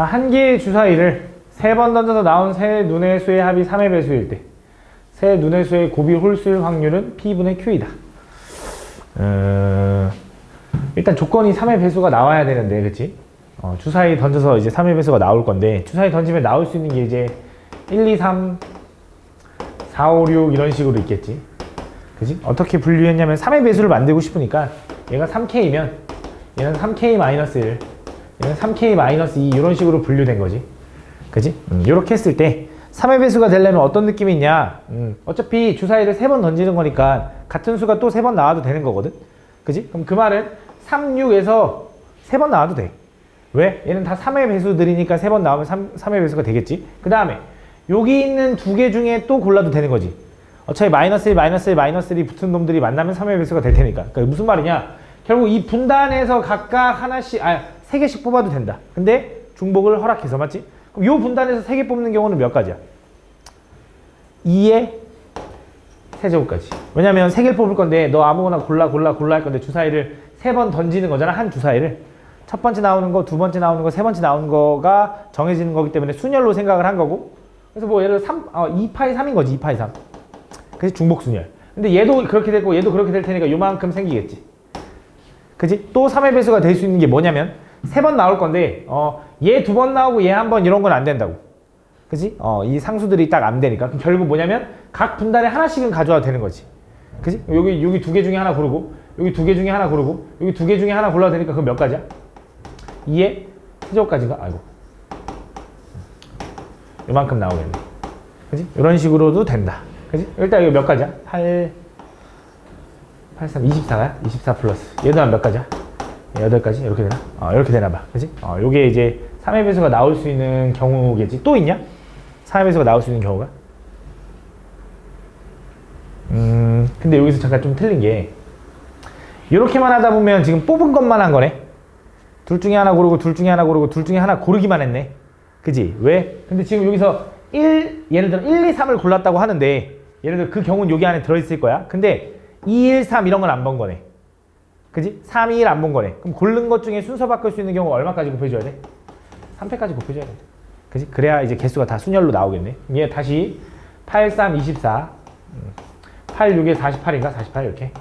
자, 한 개의 주사위를 3번 던져서 나온 세 눈의 수의 합이 3의 배수일 때 세 눈의 수의 곱이 홀수일 확률은 P분의 Q이다. 일단 조건이 3의 배수가 나와야 되는데, 그치? 주사위 던져서 이제 3의 배수가 나올 건데, 주사위 던지면 나올 수 있는 게 이제 1, 2, 3, 4, 5, 6 이런 식으로 있겠지. 그치? 어떻게 분류했냐면 3의 배수를 만들고 싶으니까 얘가 3K면 얘는 3K-1, 얘는 3K-2 이런 식으로 분류된 거지. 그치? 이렇게 했을 때 3의 배수가 되려면 어떤 느낌이 있냐? 어차피 주사위를 3번 던지는 거니까 같은 수가 또 3번 나와도 되는 거거든. 그치? 그럼 그 말은 3, 6에서 3번 나와도 돼. 왜? 얘는 다 3의 배수들이니까 3번 나오면 3의 배수가 되겠지. 그 다음에 여기 있는 두 개 중에 또 골라도 되는 거지. 어차피 마이너스 1, 마이너스 1, 마이너스 1이 붙은 놈들이 만나면 3의 배수가 될 테니까. 그러니까 무슨 말이냐? 결국 이 분단에서 각각 하나씩, 3개씩 뽑아도 된다. 근데 중복을 허락해서, 맞지? 그럼 요 분단에서 3개 뽑는 경우는 몇 가지야? 2의 세제곱까지. 왜냐면 3개를 뽑을 건데 너 아무거나 골라 할 건데 주사위를 3번 던지는 거잖아. 한 주사위를. 첫 번째 나오는 거, 두 번째 나오는 거, 세 번째 나오는 거가 정해지는 거기 때문에 순열로 생각을 한 거고. 그래서 뭐 예를 들어 2파이 3인 거지. 2파이 3. 그래서 중복 순열. 근데 얘도 그렇게 됐고 얘도 그렇게 될 테니까 요만큼 생기겠지. 그치? 또 3의 배수가 될 수 있는 게 뭐냐면 3번 나올 건데 얘 2번 나오고 얘 1번 이런 건 안 된다고. 그치? 이 상수들이 딱 안 되니까. 그럼 결국 뭐냐면 각 분단에 하나씩은 가져와도 되는 거지. 그치? 여기 2개 중에 하나 고르고 여기 2개 중에 하나 고르고 여기 2개 중에 하나 골라도 되니까 그럼 몇 가지야? 2의 세제곱까지인가? 아이고. 요만큼 나오겠네. 그치? 이런 식으로도 된다. 그치? 일단 이거 몇 가지야? 8, 3, 24야? 24 플러스. 얘도 한 몇 가지야? 8가지? 이렇게 되나? 이렇게 되나 봐. 그치? 요게 이제 3의 배수가 나올 수 있는 경우겠지. 또 있냐? 3의 배수가 나올 수 있는 경우가? 근데 여기서 잠깐 좀 틀린 게, 이렇게만 하다 보면 지금 뽑은 것만 한 거네? 둘 중에 하나 고르고, 둘 중에 하나 고르고, 둘 중에 하나 고르기만 했네? 그지? 왜? 근데 지금 여기서 예를 들어 1, 2, 3을 골랐다고 하는데, 예를 들어 그 경우는 여기 안에 들어있을 거야. 근데 2, 1, 3 이런 건 안 본 거네. 그지? 3, 2, 1 안 본 거네. 그럼 고른 것 중에 순서 바꿀 수 있는 경우 얼마까지 곱해줘야 돼? 3패까지 곱해줘야 돼. 그지? 그래야 이제 개수가 다 순열로 나오겠네. 얘 다시 8, 3, 24 8, 6에 48인가? 48 이렇게.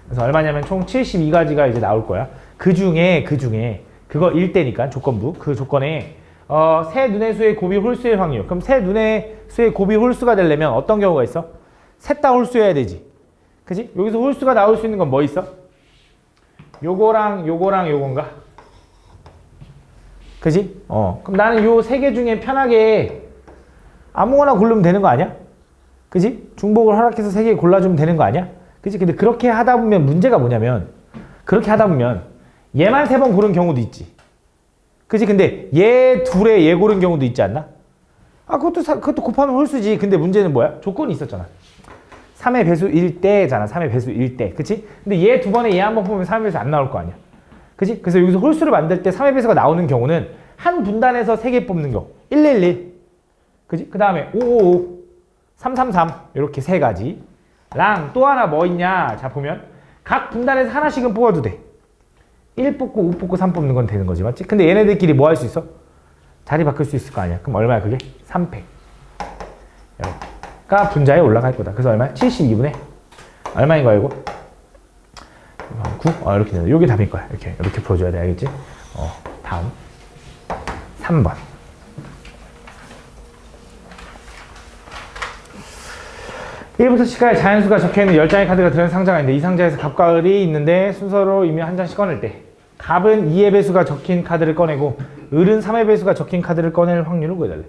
그래서 얼마냐면 총 72가지가 이제 나올 거야. 그 중에 그거 1대니까 조건부. 그 조건에 세 눈의 수의 곱이 홀수의 확률. 그럼 세 눈의 수의 곱이 홀수가 되려면 어떤 경우가 있어? 셋 다 홀수여야 되지. 그지? 여기서 홀수가 나올 수 있는 건 뭐 있어? 요거랑 요건가? 그지? 그럼 나는 요 세 개 중에 편하게 아무거나 고르면 되는 거 아니야? 그지? 중복을 허락해서 세 개 골라주면 되는 거 아니야? 그지? 근데 그렇게 하다 보면 문제가 뭐냐면, 그렇게 하다 보면 얘만 3번 고른 경우도 있지. 그지? 근데 얘 둘에 얘 고른 경우도 있지 않나? 그것도 곱하면 홀수지. 근데 문제는 뭐야? 조건이 있었잖아. 3의 배수일 때잖아. 3의 배수일 때. 그치? 근데 얘 2번에 얘 1번 뽑으면 3의 배수 안 나올 거 아니야. 그치? 그래서 여기서 홀수를 만들 때 3의 배수가 나오는 경우는 한 분단에서 3개 뽑는 경우. 111. 그치? 그 다음에 555. 333. 이렇게 3가지. 랑 또 하나 뭐 있냐? 자, 보면 각 분단에서 하나씩은 뽑아도 돼. 1 뽑고 5 뽑고 3 뽑는 건 되는 거지. 맞지? 근데 얘네들끼리 뭐 할 수 있어? 자리 바꿀 수 있을 거 아니야. 그럼 얼마야 그게? 3패. 가 분자에 올라갈 거다. 그래서 얼마야? 72분의 얼마인 거야 이거? 9? 이렇게 되네. 요게 답일 거야. 이렇게 풀어줘야 돼. 알겠지? 다음 3번. (1부터 10까지) 자연수가 적혀있는 10장의 카드가 들어있는 상자가 있는데 이 상자에서 값과 을이 있는데 순서로 이미 한 장씩 꺼낼 때 값은 2의 배수가 적힌 카드를 꺼내고 을은 3의 배수가 적힌 카드를 꺼낼 확률을 구해달래.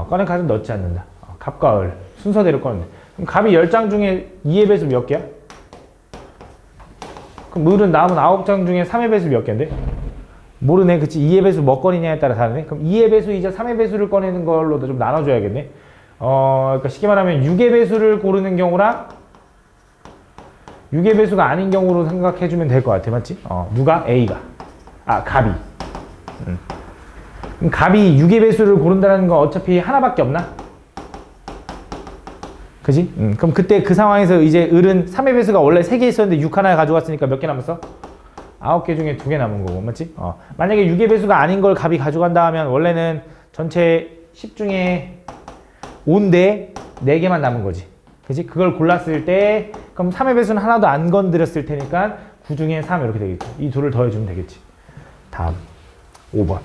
꺼낸 카드는 넣지 않는다. 값과 을 순서대로 꺼낸다. 그럼 값이 10장 중에 2의 배수 몇 개야? 그럼 을은 남은 9장 중에 3의 배수 몇 개인데? 모르네. 그치? 2의 배수 뭐 꺼내냐에 따라 다르네. 그럼 2의 배수이자 3의 배수를 꺼내는 걸로 좀 나눠줘야겠네. 그러니까 쉽게 말하면 6의 배수를 고르는 경우랑 6의 배수가 아닌 경우로 생각해주면 될 것 같아. 맞지? 누가? A가. 값이. 그럼 값이 6의 배수를 고른다는 건 어차피 하나밖에 없나? 그지? 그럼 그때 그 상황에서 이제 을은 3의 배수가 원래 3개 있었는데 6 하나 가져갔으니까 몇 개 남았어? 9개 중에 2개 남은 거고, 맞지? 만약에 6의 배수가 아닌 걸 값이 가져간다 하면 원래는 전체 10 중에 5인데 4개만 남은 거지. 그치? 그걸 골랐을 때 그럼 3의 배수는 하나도 안 건드렸을 테니까 9 중에 3 이렇게 되겠지. 이 둘을 더해주면 되겠지. 다음 5번.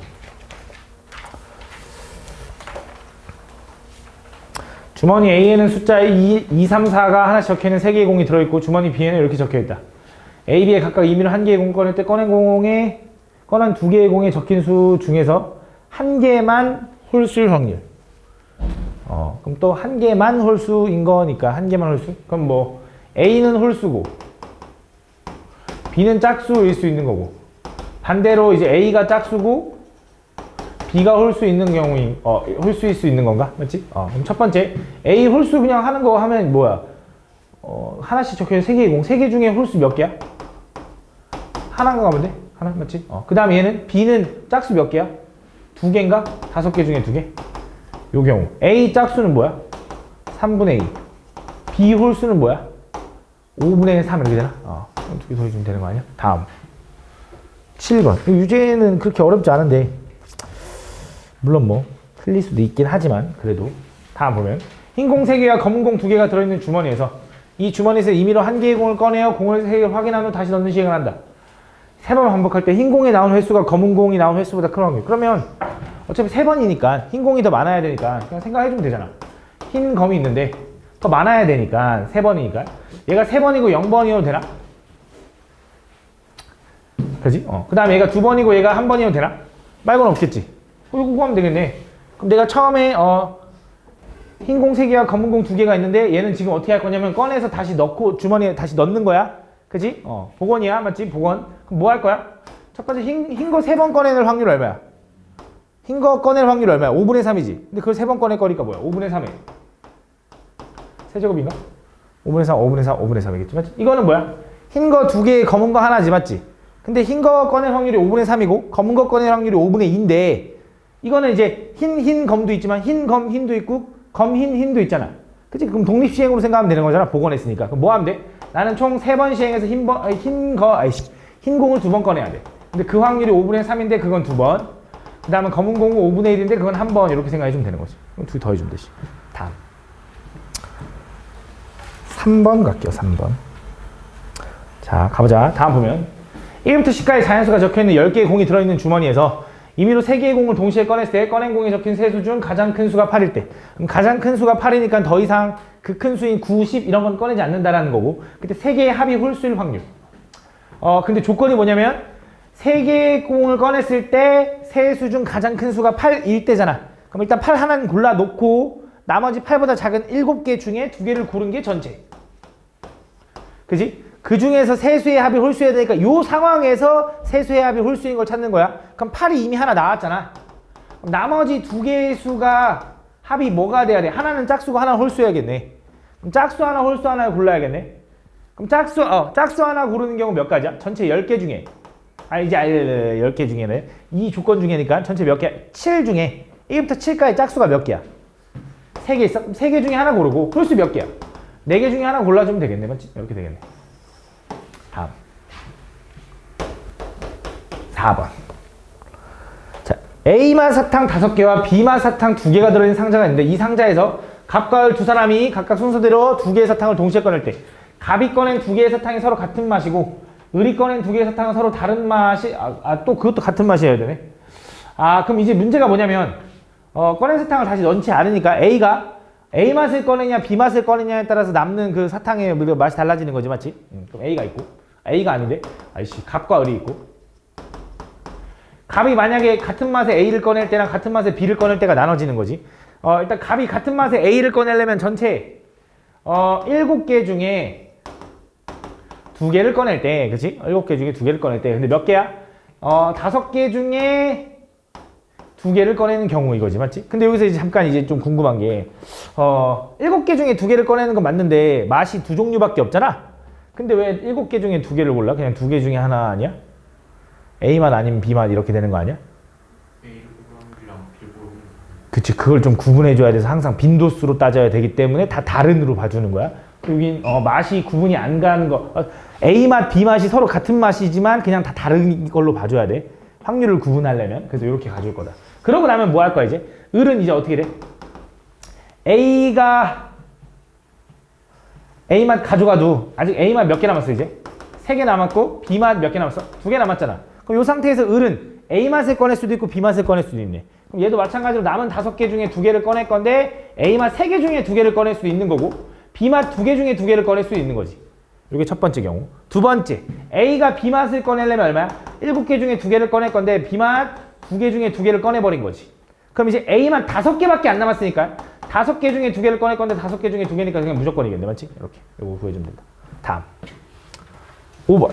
주머니 A에는 숫자 2, 3, 4가 하나씩 적혀있는 3개의 공이 들어있고 주머니 B에는 이렇게 적혀있다. A, B에 각각 임의로 1개의 공을 꺼낼 때 꺼낸 2개의 공에 적힌 수 중에서 1개만 홀수일 확률. 그럼 또 1개만 홀수인 거니까 1개만 홀수? 그럼 뭐 A는 홀수고 B는 짝수일 수 있는 거고 반대로 이제 A가 짝수고 B가 홀수 있는 경우인 홀수일 수 있는 건가? 맞지? 그럼 첫 번째 A 홀수 그냥 하는 거 하면 뭐야? 하나씩 적혀있는 3개의 공 3개 중에 홀수 몇 개야? 하나인가 가면 돼? 하나? 맞지? 그 다음 얘는 B는 짝수 몇 개야? 2개인가? 5개 중에 2개? 요 경우 A 짝수는 뭐야? 3분의 2 B 홀수는 뭐야? 5분의 3 이렇게 되나? 2개 더해주면 되는 거 아니야? 다음 7번 유제는 그렇게 어렵지 않은데 물론 뭐 틀릴 수도 있긴 하지만 그래도 다음 보면 흰 공 3개와 검은 공 2개가 들어있는 주머니에서 이 주머니에서 임의로 1개의 공을 꺼내어 공을 3개 확인한 후 다시 넣는 시행을 한다. 3번 반복할 때 흰 공이 나온 횟수가 검은 공이 나온 횟수보다 큰 확률. 그러면 어차피 3번이니까 흰 공이 더 많아야 되니까 그냥 생각해주면 되잖아. 흰 검이 있는데 더 많아야 되니까 3번이니까 얘가 3번이고 0번이어도 되나? 그지? 그 다음에 얘가 2번이고 얘가 1번이어도 되나? 말고는 없겠지. 이거 구하면 되겠네. 그럼 내가 처음에 흰 공 3개와 검은 공 2개가 있는데 얘는 지금 어떻게 할 거냐면 꺼내서 다시 넣고 주머니에 다시 넣는 거야. 그지? 복원이야. 맞지? 복원. 그럼 뭐 할 거야? 첫 번째 흰 거 3번 꺼내는 확률 얼마야? 흰 거 꺼낼 확률 얼마야? 5분의 3이지. 근데 그걸 3번 꺼낼 거니까 뭐야? 5분의 3에. 세제곱인가? 5분의 3, 5분의 3, 5분의 3이겠지. 맞지? 이거는 뭐야? 흰 거 2개, 검은 거 하나지. 맞지? 근데 흰 거 꺼낼 확률이 5분의 3이고 검은 거 꺼낼 확률이 5분의 2인데 이거는 이제 흰 검도 있지만 흰 검 흰도 있고 검 흰도 있잖아. 그치? 그럼 독립시행으로 생각하면 되는 거잖아. 복원했으니까. 그럼 뭐 하면 돼? 나는 총 3번 시행해서 흰 공을 2번 꺼내야 돼. 근데 그 확률이 5분의 3인데 그건 2번. 그 다음에 검은 공은 5분의 1인데 그건 1번. 이렇게 생각해주면 되는 거지. 그럼 2개 더해주면 되지. 다음 3번 갈게요. 3번. 자 가보자. 다음 보면 1부터 10까지 자연수가 적혀있는 10개의 공이 들어있는 주머니에서 임의로 3개의 공을 동시에 꺼냈을 때 꺼낸 공에 적힌 세수 중 가장 큰 수가 8일 때 그럼 가장 큰 수가 8이니까 더 이상 그 큰 수인 9, 10 이런 건 꺼내지 않는다라는 거고 그때 3개의 합이 홀수일 확률. 근데 조건이 뭐냐면 3개의 공을 꺼냈을 때 세수 중 가장 큰 수가 8일 때잖아. 그럼 일단 8 하나는 골라 놓고 나머지 8보다 작은 7개 중에 2개를 고른 게 전체. 그지? 그 중에서 세수의 합이 홀수여야 되니까 이 상황에서 세수의 합이 홀수인 걸 찾는 거야. 그럼 8이 이미 하나 나왔잖아. 그럼 나머지 2개의 수가 합이 뭐가 돼야 돼? 하나는 짝수고 하나는 홀수여야겠네. 그럼 짝수 하나 홀수 하나 골라야겠네. 그럼 짝수 하나 고르는 경우 몇 가지야? 전체 10개 중에 10개 중에는 이 조건 중에니까 전체 몇 개? 7 중에 1부터 7까지 짝수가 몇 개야? 3개 있어? 3개 중에 하나 고르고 홀수 몇 개야? 4개 중에 하나 골라주면 되겠네. 맞지? 이렇게 되겠네. 다음 4번. 자, A맛 사탕 5개와 B맛 사탕 2개가 들어있는 상자가 있는데 이 상자에서 갑과 을 두 사람이 각각 순서대로 2개의 사탕을 동시에 꺼낼 때 갑이 꺼낸 2개의 사탕이 서로 같은 맛이고 을이 꺼낸 2개의 사탕은 서로 다른 맛이 또 그것도 같은 맛이어야 되네. 그럼 이제 문제가 뭐냐면 꺼낸 사탕을 다시 넣지 않으니까 A가 A 맛을 꺼내냐 B 맛을 꺼내냐에 따라서 남는 그 사탕의 맛이 달라지는 거지. 맞지? 그럼 A가 있고 A가 아닌데 갑과 을이 있고 갑이 만약에 같은 맛에 A를 꺼낼 때랑 같은 맛에 B를 꺼낼 때가 나눠지는 거지. 일단 갑이 같은 맛에 A를 꺼내려면 전체 7개 중에 2개를 꺼낼 때, 그치? 7개 중에 2개를 꺼낼 때. 근데 몇 개야? 5개 중에 2개를 꺼내는 경우 이거지. 맞지? 근데 여기서 이제 잠깐 이제 좀 궁금한 게 7개 중에 2개를 꺼내는 건 맞는데 맛이 2종류밖에 없잖아? 근데 왜 7개 중에 2개를 골라? 그냥 2개 중에 하나 아니야? A맛 아니면 B맛 이렇게 되는 거 아니야? 그치, 그걸 좀 구분해 줘야 돼서 항상 빈도수로 따져야 되기 때문에 다 다른으로 봐주는 거야. 여긴 맛이 구분이 안 가는 거. A 맛, B 맛이 서로 같은 맛이지만 그냥 다 다른 걸로 봐줘야 돼. 확률을 구분하려면. 그래서 이렇게 가져올 거다. 그러고 나면 뭐 할 거야 이제? 을은 이제 어떻게 돼? A가 A 맛 가져가도 아직 A 맛 몇 개 남았어 이제? 3개 남았고 B 맛 몇 개 남았어? 2개 남았잖아. 그럼 이 상태에서 을은 A 맛을 꺼낼 수도 있고 B 맛을 꺼낼 수도 있네. 그럼 얘도 마찬가지로 남은 5개 중에 2개를 꺼낼 건데 A 맛 3개 중에 2개를 꺼낼 수도 있는 거고 B 맛 2개 중에 2개를 꺼낼 수도 있는 거지. 이게 첫 번째 경우. 두 번째, A가 B 맛을 꺼내려면 얼마야? 7개 중에 2개를 꺼낼 건데 B 맛 2개 중에 2개를 꺼내버린 거지. 그럼 이제 A 맛 5개밖에 안 남았으니까 5개 중에 2개를 꺼낼 건데 5개 중에 2개니까 그냥 무조건이겠네, 맞지? 이렇게. 이거 구해주면 된다. 다음. 5번.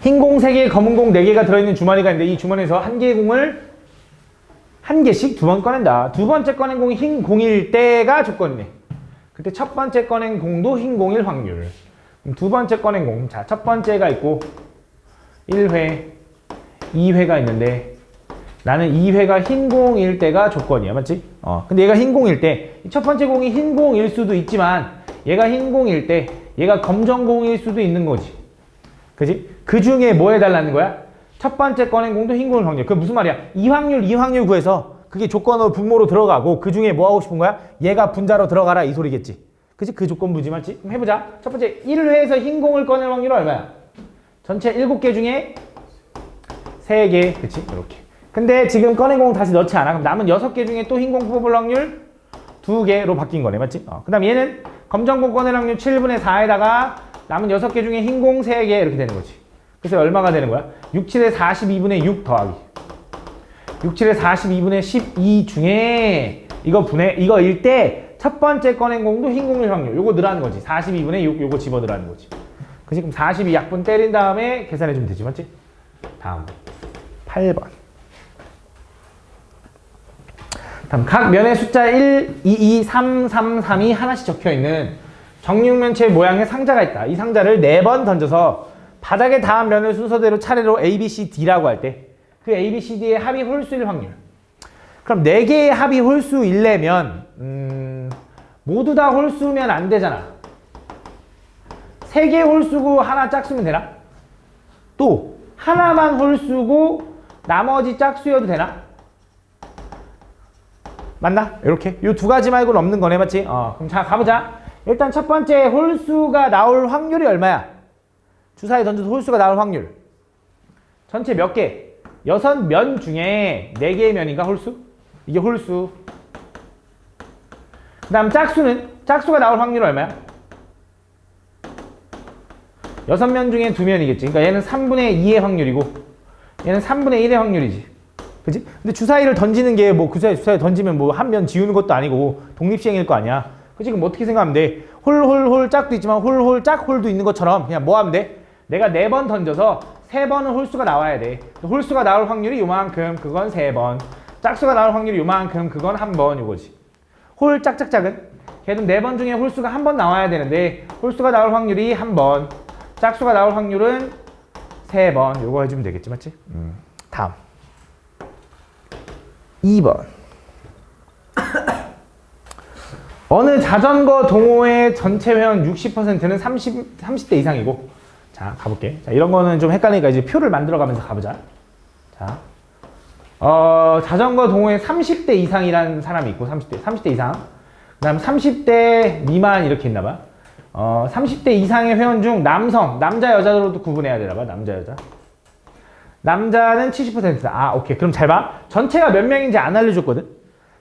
흰 공 3개, 검은 공 4개가 들어있는 주머니가 있는데 이 주머니에서 한 개의 공을 한 개씩 2번 꺼낸다. 두 번째 꺼낸 공이 흰 공일 때가 조건이네. 그때 첫 번째 꺼낸 공도 흰 공일 확률. 두 번째 꺼낸 공. 자, 첫 번째가 있고 1회, 2회가 있는데 나는 2회가 흰 공일 때가 조건이야. 맞지? 근데 얘가 흰 공일 때 첫 번째 공이 흰 공일 수도 있지만 얘가 흰 공일 때 얘가 검정 공일 수도 있는 거지. 그지? 그 중에 뭐 해달라는 거야? 첫 번째 꺼낸 공도 흰 공일 확률. 그게 무슨 말이야? 이 확률 구해서 그게 조건으로 분모로 들어가고 그 중에 뭐 하고 싶은 거야? 얘가 분자로 들어가라 이 소리겠지. 그치? 그 조건부지 맞지? 그럼 해보자. 첫 번째 1회에서 흰 공을 꺼낼 확률은 얼마야? 전체 7개 중에 3개. 그치? 이렇게. 근데 지금 꺼낸 공 다시 넣지 않아. 그럼 남은 6개 중에 또 흰 공 뽑을 확률 2개로 바뀐 거네. 맞지? 그 다음 얘는 검정 공 꺼낼 확률 7분의 4에다가 남은 6개 중에 흰 공 3개 이렇게 되는 거지. 그래서 얼마가 되는 거야? 6, 7에 42분의 6 더하기 6, 7에 42분의 12 중에 이거일 때 첫 번째 꺼낸 공도 흰 공일 확률 요거 넣으라는 거지. 42분의 6 요거 집어 넣으라는 거지. 그치? 그럼 42 약분 때린 다음에 계산해주면 되지. 맞지? 다음 8번. 다음 각 면의 숫자 1, 2, 2, 3, 3, 3이 하나씩 적혀있는 정육면체 모양의 상자가 있다. 이 상자를 4번 던져서 바닥에 닿은 면을 순서대로 차례로 A, B, C, D라고 할 때 그 A, B, C, D의 합이 홀수일 확률. 그럼 4개의 합이 홀수이려면 모두 다 홀수면 안 되잖아. 3개 홀수고 하나 짝수면 되나? 또 하나만 홀수고 나머지 짝수여도 되나? 맞나? 이렇게 이 두 가지 말고는 없는 거네. 맞지? 그럼 자 가보자. 일단 첫 번째 홀수가 나올 확률이 얼마야? 주사위 던져서 홀수가 나올 확률. 전체 몇 개? 6면 중에 4개의 면인가 홀수? 이게 홀수. 그 다음 짝수는? 짝수가 나올 확률 얼마야? 6면 중에 2면이겠지. 그러니까 얘는 3분의 2의 확률이고 얘는 3분의 1의 확률이지. 그치? 근데 주사위를 던지는 게 뭐 주사위 던지면 뭐 한 면 지우는 것도 아니고 독립시행일 거 아니야. 그치? 그럼 어떻게 생각하면 돼? 홀 짝도 있지만 홀 짝 홀도 있는 것처럼 그냥 뭐 하면 돼? 내가 4번 던져서 3번은 홀수가 나와야 돼. 홀수가 나올 확률이 요만큼, 그건 3번. 짝수가 나올 확률이 요만큼, 그건 1번, 요거지. 홀 짝은 걔는 4번 중에 홀수가 1번 나와야 되는데 홀수가 나올 확률이 1번, 짝수가 나올 확률은 3번. 요거 해주면 되겠지, 맞지? 다음 2번. 어느 자전거 동호회 전체 회원 60%는 30대 이상이고. 자, 가볼게. 자, 이런 거는 좀 헷갈리니까 이제 표를 만들어 가면서 가보자. 자, 자전거 동호회 30대 이상이라는 사람이 있고, 30대 이상. 그 다음 30대 미만 이렇게 있나봐. 30대 이상의 회원 중 남자, 여자로도 구분해야 되나봐. 남자, 여자. 남자는 70%다. 아, 오케이. 그럼 잘 봐. 전체가 몇 명인지 안 알려줬거든?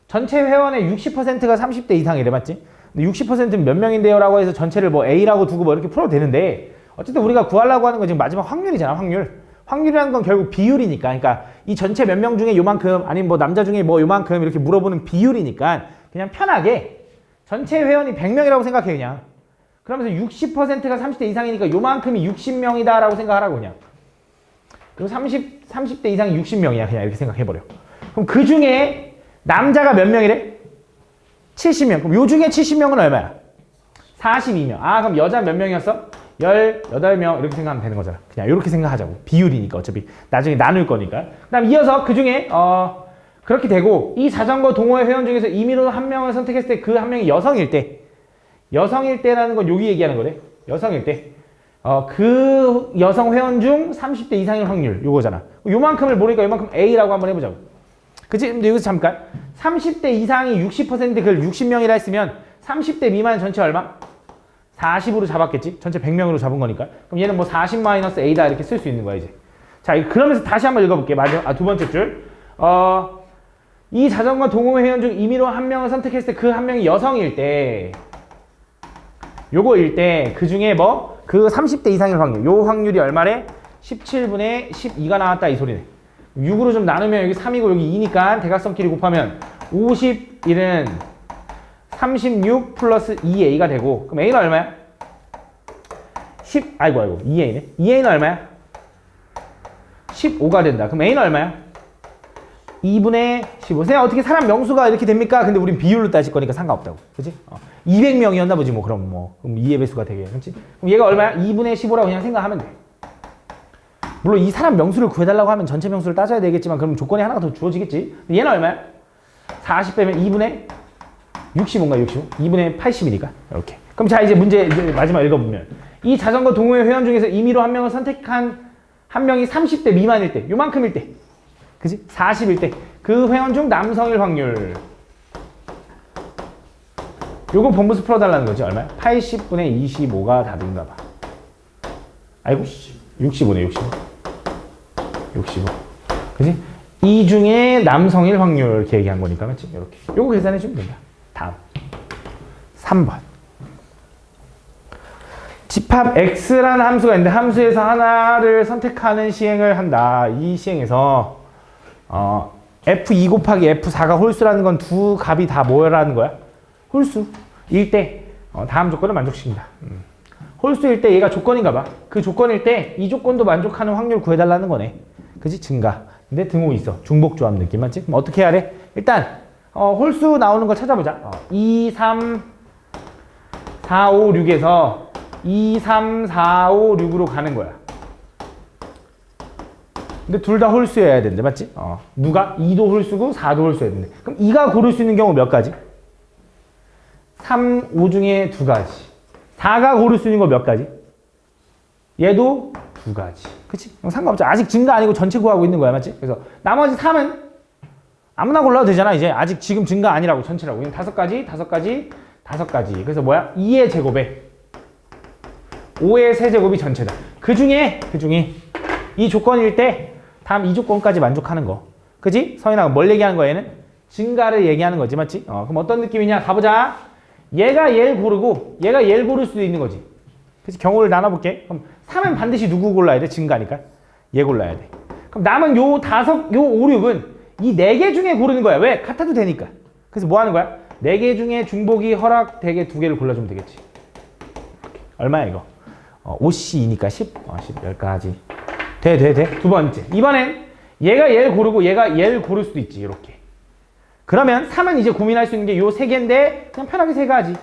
전체 회원의 60%가 30대 이상이래, 맞지? 근데 60%는 몇 명인데요? 라고 해서 전체를 뭐 A라고 두고 뭐 이렇게 풀어도 되는데, 어쨌든 우리가 구하려고 하는 건 지금 마지막 확률이잖아, 확률. 확률이라는 건 결국 비율이니까. 그러니까 이 전체 몇 명 중에 요만큼, 아니면 뭐 남자 중에 뭐 요만큼 이렇게 물어보는 비율이니까 그냥 편하게 전체 회원이 100명이라고 생각해, 그냥. 그러면서 60%가 30대 이상이니까 요만큼이 60명이다 라고 생각하라고, 그냥. 그리고 30대 이상이 60명이야. 그냥 이렇게 생각해버려. 그럼 그 중에 남자가 몇 명이래? 70명. 그럼 요 중에 70명은 얼마야? 42명. 아, 그럼 여자 몇 명이었어? 18명. 이렇게 생각하면 되는 거잖아. 그냥 이렇게 생각하자고. 비율이니까 어차피 나중에 나눌 거니까. 그 다음 이어서 그 중에 그렇게 되고 이 자전거 동호회 회원 중에서 임의로 한 명을 선택했을 때 그 한 명이 여성일 때라는 건 여기 얘기하는 거래. 여성일 때. 그 여성 회원 중 30대 이상일 확률 요거잖아. 요만큼을 모르니까 요만큼 A라고 한번 해보자고. 그치? 근데 여기서 잠깐 30대 이상이 60% 그걸 60명이라 했으면 30대 미만 전체 얼마? 40으로 잡았겠지? 전체 100명으로 잡은 거니까. 그럼 얘는 뭐 40-A다 이렇게 쓸 수 있는 거야 이제. 자, 그러면서 다시 한번 읽어볼게. 두 번째 줄. 이 자전거 동호회 회원 중 임의로 한 명을 선택했을 때 그 한 명이 여성일 때 요거일 때 그 중에 뭐 그 30대 이상일 확률 요 확률이 얼마래? 17분의 12가 나왔다 이 소리네. 6으로 좀 나누면 여기 3이고 여기 2니까 대각선끼리 곱하면 51은 36 플러스 2a가 되고 그럼 a는 얼마야? 10 아이고 2a네. 2a는 얼마야? 15가 된다. 그럼 a는 얼마야? 2분의 15. 선생님 어떻게 사람 명수가 이렇게 됩니까? 근데 우린 비율로 따질 거니까 상관없다고. 그치? 200명이었나 보지 뭐. 그럼 2의 배수가 되게. 그치? 그럼 얘가 얼마야? 2분의 15라고 그냥 생각하면 돼. 물론 이 사람 명수를 구해달라고 하면 전체 명수를 따져야 되겠지만 그럼 조건이 하나가 더 주어지겠지. 얘는 얼마야? 40 빼면 2분의 65인가 65? 2분의 80이니까. 이렇게. 그럼 자 이제 문제 이제 마지막 읽어보면 이 자전거 동호회 회원 중에서 임의로 한 명을 선택한 한 명이 30대 미만일 때 요만큼일 때 그치? 40일 때 그 회원 중 남성일 확률 요거 본부수 풀어달라는 거지. 얼마야? 80분의 25가 답인가 봐. 아이고 65네 65 그치? 이 중에 남성일 확률 이렇게 얘기한 거니까 맞지? 이렇게 요거 계산해 주면 된다. 다음 3번 집합 x라는 함수가 있는데 함수에서 하나를 선택하는 시행을 한다. 이 시행에서 f2 곱하기 f4가 홀수라는 건 두 값이 다 뭐라는 거야? 홀수일 때 다음 조건을 만족시킨다. 홀수일 때 얘가 조건인가 봐. 그 조건일 때 이 조건도 만족하는 확률 구해달라는 거네. 그지? 증가. 근데 등호 있어. 중복조합 느낌 맞지? 그럼 어떻게 해야 돼? 일단 홀수 나오는 걸 찾아보자. 2, 3, 4, 5, 6에서 2, 3, 4, 5, 6으로 가는 거야. 근데 둘 다 홀수여야 되는데 맞지? 누가? 2도 홀수고 4도 홀수여야 되는데 그럼 2가 고를 수 있는 경우 몇 가지? 3, 5 중에 2가지. 4가 고를 수 있는 거 몇 가지? 얘도 2가지. 그치? 상관없죠. 아직 증가 아니고 전체 구하고 있는 거야 맞지? 그래서 나머지 3은 아무나 골라도 되잖아. 이제 아직 지금 증가 아니라고 전체라고. 그냥 5가지, 5가지, 5가지. 그래서 뭐야? 2의 제곱에 5의 세제곱이 전체다. 그 중에 이 조건일 때 다음 이 조건까지 만족하는 거. 그지? 서인아 뭘 얘기하는 거야 얘는? 증가를 얘기하는 거지 맞지? 그럼 어떤 느낌이냐? 가보자. 얘가 얘를 고르고 얘가 얘를 고를 수도 있는 거지. 그치? 경우를 나눠볼게. 그럼 3은 반드시 누구 골라야 돼? 증가니까. 얘 골라야 돼. 그럼 남은 요 5, 6은 이 4개 중에 고르는 거야. 왜? 같아도 되니까. 그래서 뭐 하는 거야? 4개 중에 중복이 허락되게 2개를 골라주면 되겠지. 얼마야 이거? 5C이니까 10. 10가지. 돼. 두 번째. 이번엔 얘가 얘를 고르고 얘가 얘를 고를 수도 있지. 이렇게. 그러면 3은 이제 고민할 수 있는 게 요 3개인데 그냥 편하게 3가지.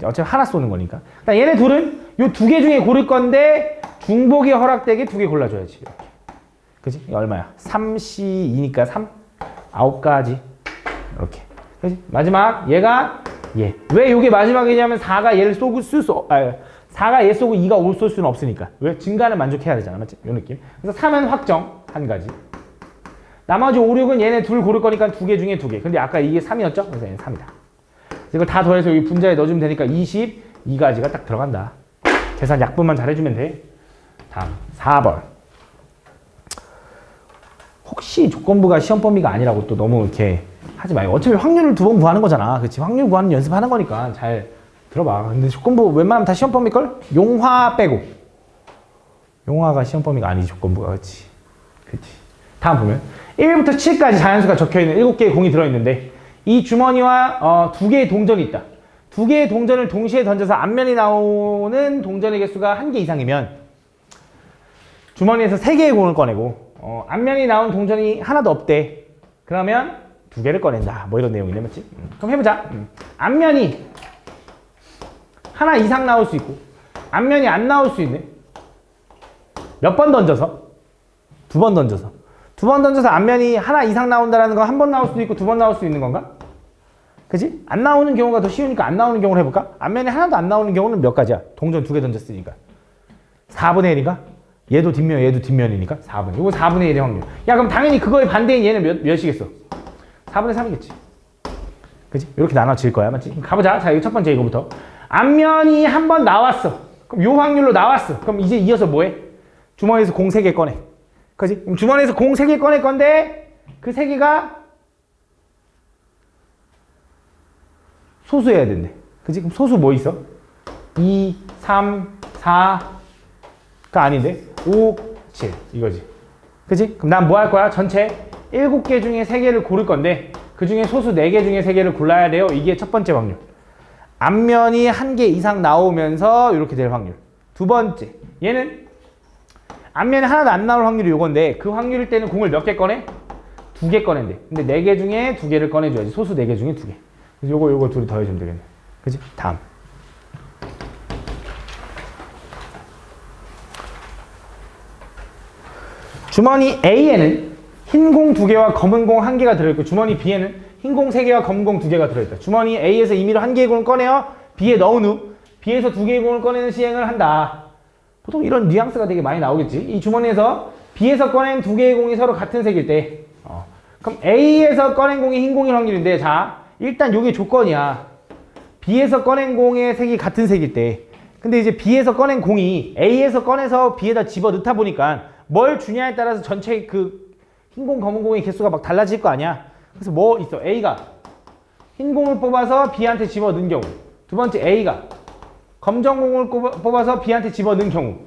어차피 하나 쏘는 거니까. 그러니까 얘네 둘은 요 2개 중에 고를 건데 중복이 허락되게 2개 골라줘야지. 이렇게. 그지? 얼마야? 3C2니까 3. 9가지. 이렇게. 그지? 마지막 얘가 얘. 왜 요게 마지막이냐면 4가 얘를 쏘고 4가 얘 쏘고 2가 5 쏠 수는 없으니까. 왜? 증가는 만족해야 되잖아. 맞지? 요 느낌. 그래서 3은 확정. 한 가지. 나머지 5, 6은 얘네 둘 고를 거니까 2개 중에 2개. 근데 아까 이게 3이었죠? 그래서 얘는 3이다. 이걸 다 더해서 여기 분자에 넣어주면 되니까 22가지가 딱 들어간다. 계산 약분만 잘해주면 돼. 다음 4번. 혹시 조건부가 시험 범위가 아니라고 또 너무 이렇게 하지 마요. 어차피 확률을 2번 구하는 거잖아. 그치? 확률 구하는 연습하는 거니까 잘 들어봐. 근데 조건부 웬만하면 다 시험 범위걸? 용화 빼고. 용화가 시험 범위가 아니지 조건부가. 그치? 다음 보면 1부터 7까지 자연수가 적혀있는 7개의 공이 들어있는데 이 주머니와 2개의 동전이 있다. 2개의 동전을 동시에 던져서 앞면이 나오는 동전의 개수가 1개 이상이면 주머니에서 3개의 공을 꺼내고 앞면이 나온 동전이 하나도 없대. 그러면 2개를 꺼낸다. 뭐 이런 내용이네. 맞지? 그럼 해보자. 앞면이 하나 이상 나올 수 있고 앞면이 안 나올 수 있네. 몇 번 던져서? 2번 던져서. 두 번 던져서 앞면이 하나 이상 나온다라는 건 한 번 나올 수도 있고 두 번 나올 수도 있는 건가? 그지? 안 나오는 경우가 더 쉬우니까 안 나오는 경우를 해볼까? 앞면에 하나도 안 나오는 경우는 몇 가지야? 동전 2개 던졌으니까 4분의 1인가? 얘도 뒷면 얘도 뒷면이니까 4분. 이거 4분의 1의 확률. 야 그럼 당연히 그거의 반대인 얘는 몇이겠어? 4분의 3이겠지. 그지? 이렇게 나눠질 거야. 맞지? 가보자. 자, 이거 첫 번째 이거부터. 앞면이 한 번 나왔어. 그럼 요 확률로 나왔어. 그럼 이제 이어서 뭐해? 주머니에서 공 3개 꺼내. 그지? 그럼 주머니에서 공 3개 꺼낼 건데 그 3개가 소수해야 된대. 그지? 그럼 소수 뭐 있어? 2, 3, 4가 아닌데 5, 7 이거지. 그지? 그럼 난 뭐 할 거야? 전체 7개 중에 3개를 고를 건데 그 중에 소수 4개 중에 3개를 골라야 돼요. 이게 첫 번째 확률. 앞면이 1개 이상 나오면서 이렇게 될 확률. 두 번째, 얘는 앞면에 하나도 안 나올 확률이 요건데 그 확률일 때는 공을 몇 개 꺼내? 2개 꺼낸대. 근데 4개 중에 2개를 꺼내줘야지. 소수 4개 중에 2개. 그래서 요거 둘이 더해주면 되겠네. 그치? 다음. 주머니 A에는 흰 공 2개와 검은 공 1개가 들어있고 주머니 B에는 흰 공 3개와 검은 공 2개가 들어있다. 주머니 A에서 임의로 1개의 공을 꺼내어 B에 넣은 후 B에서 2개의 공을 꺼내는 시행을 한다. 보통 이런 뉘앙스가 되게 많이 나오겠지. 이 주머니에서 B에서 꺼낸 2개의 공이 서로 같은 색일 때 그럼 A에서 꺼낸 공이 흰 공일 확률인데 자 일단 이게 조건이야. B에서 꺼낸 공의 색이 같은 색일 때 근데 이제 B에서 꺼낸 공이 A에서 꺼내서 B에다 집어 넣다 보니까 뭘 주냐에 따라서 전체 그 흰 공, 검은 공의 개수가 막 달라질 거 아니야. 그래서 뭐 있어? A가 흰 공을 뽑아서 B한테 집어 넣은 경우. 두 번째 A가 검정 공을 뽑아서 B한테 집어 넣은 경우.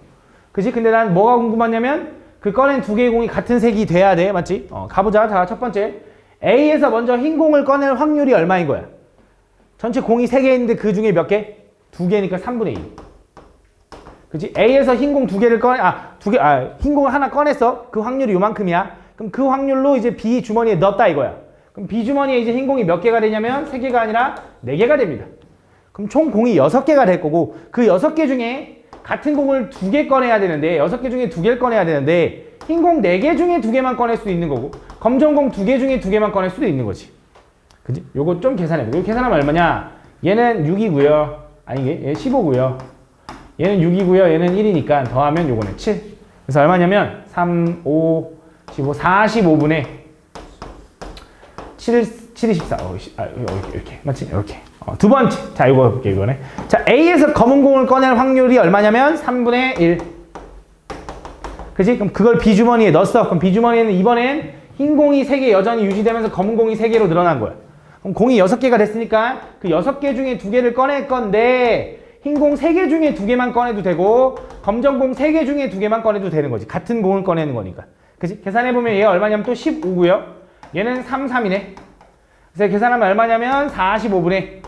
그치? 근데 난 뭐가 궁금하냐면 그 꺼낸 2개의 공이 같은 색이 돼야 돼. 맞지? 가보자. 자, 첫 번째. A에서 먼저 흰 공을 꺼낼 확률이 얼마인 거야? 전체 공이 3개 있는데 그 중에 몇 개? 2개니까 3분의 1. 그치? A에서 흰 공 2개를 흰 공을 하나 꺼냈어. 그 확률이 요만큼이야. 그럼 그 확률로 이제 B 주머니에 넣었다 이거야. 그럼 B 주머니에 이제 흰 공이 몇 개가 되냐면 3개가 아니라 4개가 됩니다. 그럼 총 공이 6개가 될 거고 그 6개 중에 같은 공을 2개 꺼내야 되는데 6개 중에 2개를 꺼내야 되는데 흰 공 4개 중에 2개만 꺼낼 수도 있는 거고 검정 공 2개 중에 2개만 꺼낼 수도 있는 거지. 그지? 요거 좀 계산해보자. 이거 계산하면 얼마냐? 얘는 6이고요. 아니 얘 15고요. 얘는 6이고요. 얘는 1이니까 더하면 요거는 7. 그래서 얼마냐면 3, 5, 15, 45분의 7, 14. 이렇게. 맞지? 이렇게. 두 번째. 자, 이거 볼게요, 이번에. 자, A에서 검은 공을 꺼낼 확률이 얼마냐면 3분의 1. 그지? 그럼 그걸 B 주머니에 넣었어. 그럼 B 주머니에는 이번엔 흰 공이 3개 여전히 유지되면서 검은 공이 3개로 늘어난 거야. 그럼 공이 6개가 됐으니까 그 6개 중에 2개를 꺼낼 건데 흰 공 3개 중에 2개만 꺼내도 되고 검정 공 3개 중에 2개만 꺼내도 되는 거지. 같은 공을 꺼내는 거니까. 그치? 계산해보면 얘가 얼마냐면 또 15고요. 얘는 3, 3이네. 그래서 계산하면 얼마냐면 45분의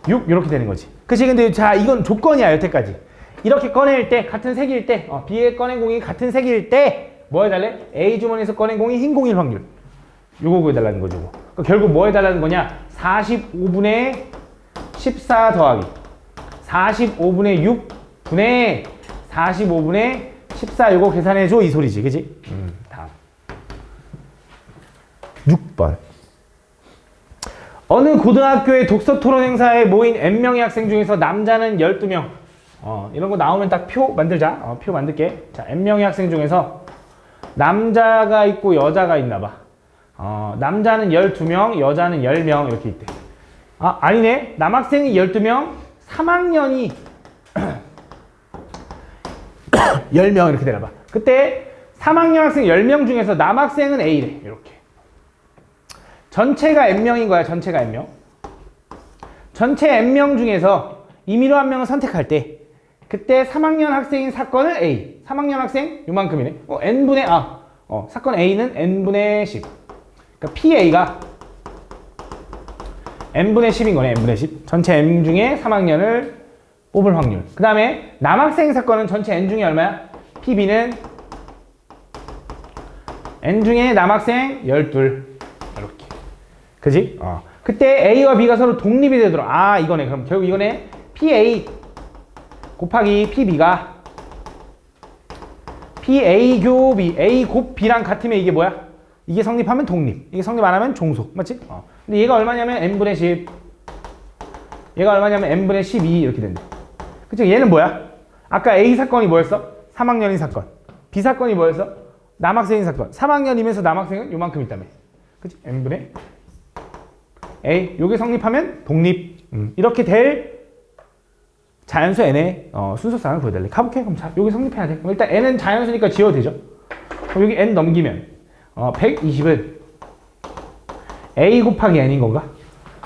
6 이렇게 되는 거지. 그치? 근데 자 이건 조건이야 여태까지. 이렇게 꺼낼 때 같은 색일 때 B에 꺼낸 공이 같은 색일 때 뭐 해달래? A 주머니에서 꺼낸 공이 흰 공일 확률. 요거 구해달라는 거죠. 그러니까 결국 뭐 해달라는 거냐? 45분의 14 더하기 45분의 6 분의 45분의 14 요거 계산해줘 이 소리지. 그지? 다음 6번 어느 고등학교의 독서 토론 행사에 모인 N명의 학생 중에서 남자는 12명 이런 거 나오면 딱 표 만들자. 표 만들게. 자, N명의 학생 중에서 남자가 있고 여자가 있나 봐. 남자는 12명, 여자는 10명 이렇게 있대. 아니네. 남학생이 12명, 3학년이 10명 이렇게 되나 봐. 그때 3학년 학생 10명 중에서 남학생은 A래. 이렇게. 전체가 N명인 거야. 전체가 N명. 전체 N명 중에서 임의로 한 명을 선택할 때 그때 3학년 학생인 사건을 A. 3학년 학생 요만큼이네. N분의 사건 A는 N분의 10. 그러니까 PA가 N분의 10인 거네. N분의 10. 전체 N 중에 3학년을 뽑을 확률. 그 다음에 남학생 사건은 전체 N 중에 얼마야? PB는 N 중에 남학생 12. 이렇게. 그지? 그때 A와 B가 서로 독립이 되도록. 이거네. 그럼 결국 이거네. PA 곱하기 PB가 P A 교 B, A 곱 B랑 같으면 이게 뭐야? 이게 성립하면 독립, 이게 성립 안 하면 종속, 맞지? 근데 얘가 얼마냐면 n분의 10, 얘가 얼마냐면 n분의 12 이렇게 된대. 그치? 얘는 뭐야? 아까 A 사건이 뭐였어? 3학년인 사건. B 사건이 뭐였어? 남학생인 사건. 3학년이면서 남학생은 요만큼 있다며. 그치? n분의 A. 요게 성립하면 독립. 이렇게 될 자연수 n의 순서상을 보여달래. 가볼게. 그럼 자, 여기 성립해야 돼. 그럼 일단 n은 자연수니까 지워도 되죠. 그럼 여기 n 넘기면 120은 a 곱하기 n인 건가?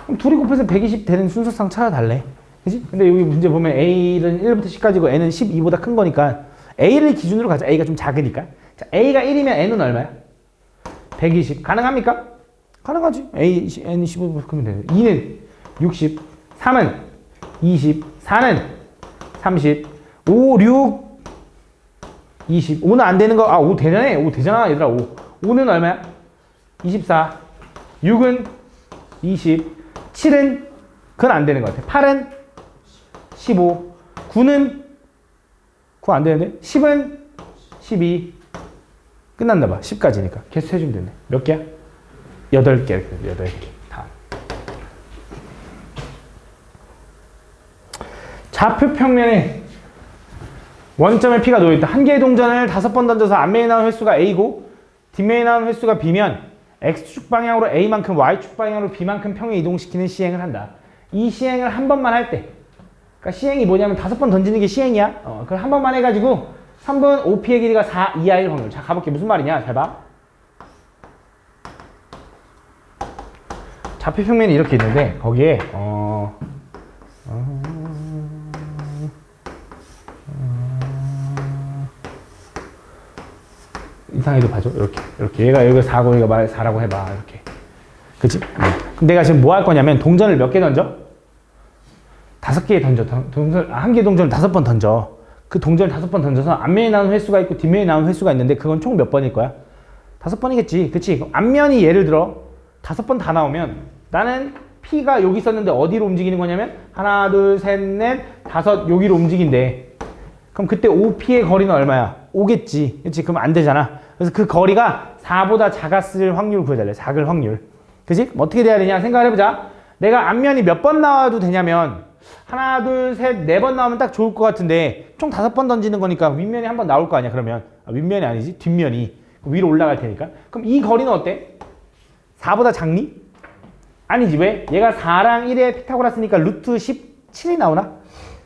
그럼 둘이 곱해서 120 되는 순서상 찾아달래. 그지? 근데 여기 문제 보면 a는 1부터 10까지고 n은 12보다 큰 거니까 a를 기준으로 가자. a가 좀 작으니까. 자, a가 1이면 n은 얼마야? 120. 가능합니까? 가능하지. n이 15 그러면 되네. 2는 60, 3은 20, 4는 30, 5, 6, 20. 5는 안 되는 거, 5 되잖아. 5 되잖아, 얘들아. 5는 얼마야? 24. 6은 20. 7은, 그건 안 되는 것 같아. 8은 15. 9는, 9 안 되는데? 10은 12. 끝났나 봐. 10까지니까. 계속 해주면 되네. 몇 개야? 8개. 8개. 다. 좌표 평면에 원점의 P가 놓여있다. 한 개의 동전을 5번 던져서 앞면에 나온 횟수가 A고 뒷면에 나온 횟수가 B면 X축 방향으로 A만큼 Y축 방향으로 B만큼 평에 이동시키는 시행을 한다. 이 시행을 한 번만 할 때, 그러니까 시행이 뭐냐면 5번 던지는 게 시행이야. 그걸 한 번만 해가지고 3번 OP의 길이가 4 이하일 확률. 자, 가볼게. 무슨 말이냐? 잘 봐. 좌표 평면이 이렇게 있는데 거기에 이상해도 봐줘. 이렇게 얘가 여기가 4고 여기가 4라고 해봐. 이렇게. 그치? 그럼 내가 지금 뭐 할 거냐면 동전을 몇 개 던져? 5개 던져. 한 개 동전을 5번 던져. 그 동전을 5번 던져서 앞면에 나온 횟수가 있고 뒷면에 나온 횟수가 있는데 그건 총 몇 번일 거야? 5번이겠지. 그치? 그럼 앞면이 예를 들어 5번 다 나오면 나는 P가 여기 있었는데 어디로 움직이는 거냐면 하나, 둘, 셋, 넷, 5 여기로 움직인대. 그럼 그때 OP의 거리는 얼마야? 5겠지. 그치? 그럼 안 되잖아. 그래서 그 거리가 4보다 작았을 확률 구해달래. 작을 확률. 그치? 그럼 어떻게 돼야 되냐? 생각을 해보자. 내가 앞면이 몇 번 나와도 되냐면 하나, 둘, 셋, 4번 나오면 딱 좋을 것 같은데 총 5번 던지는 거니까 윗면이 한 번 나올 거 아니야. 그러면 윗면이 아니지. 뒷면이 위로 올라갈 테니까. 그럼 이 거리는 어때? 4보다 작니? 아니지. 왜? 얘가 4랑 1에 피타고라스니까 루트 17이 나오나?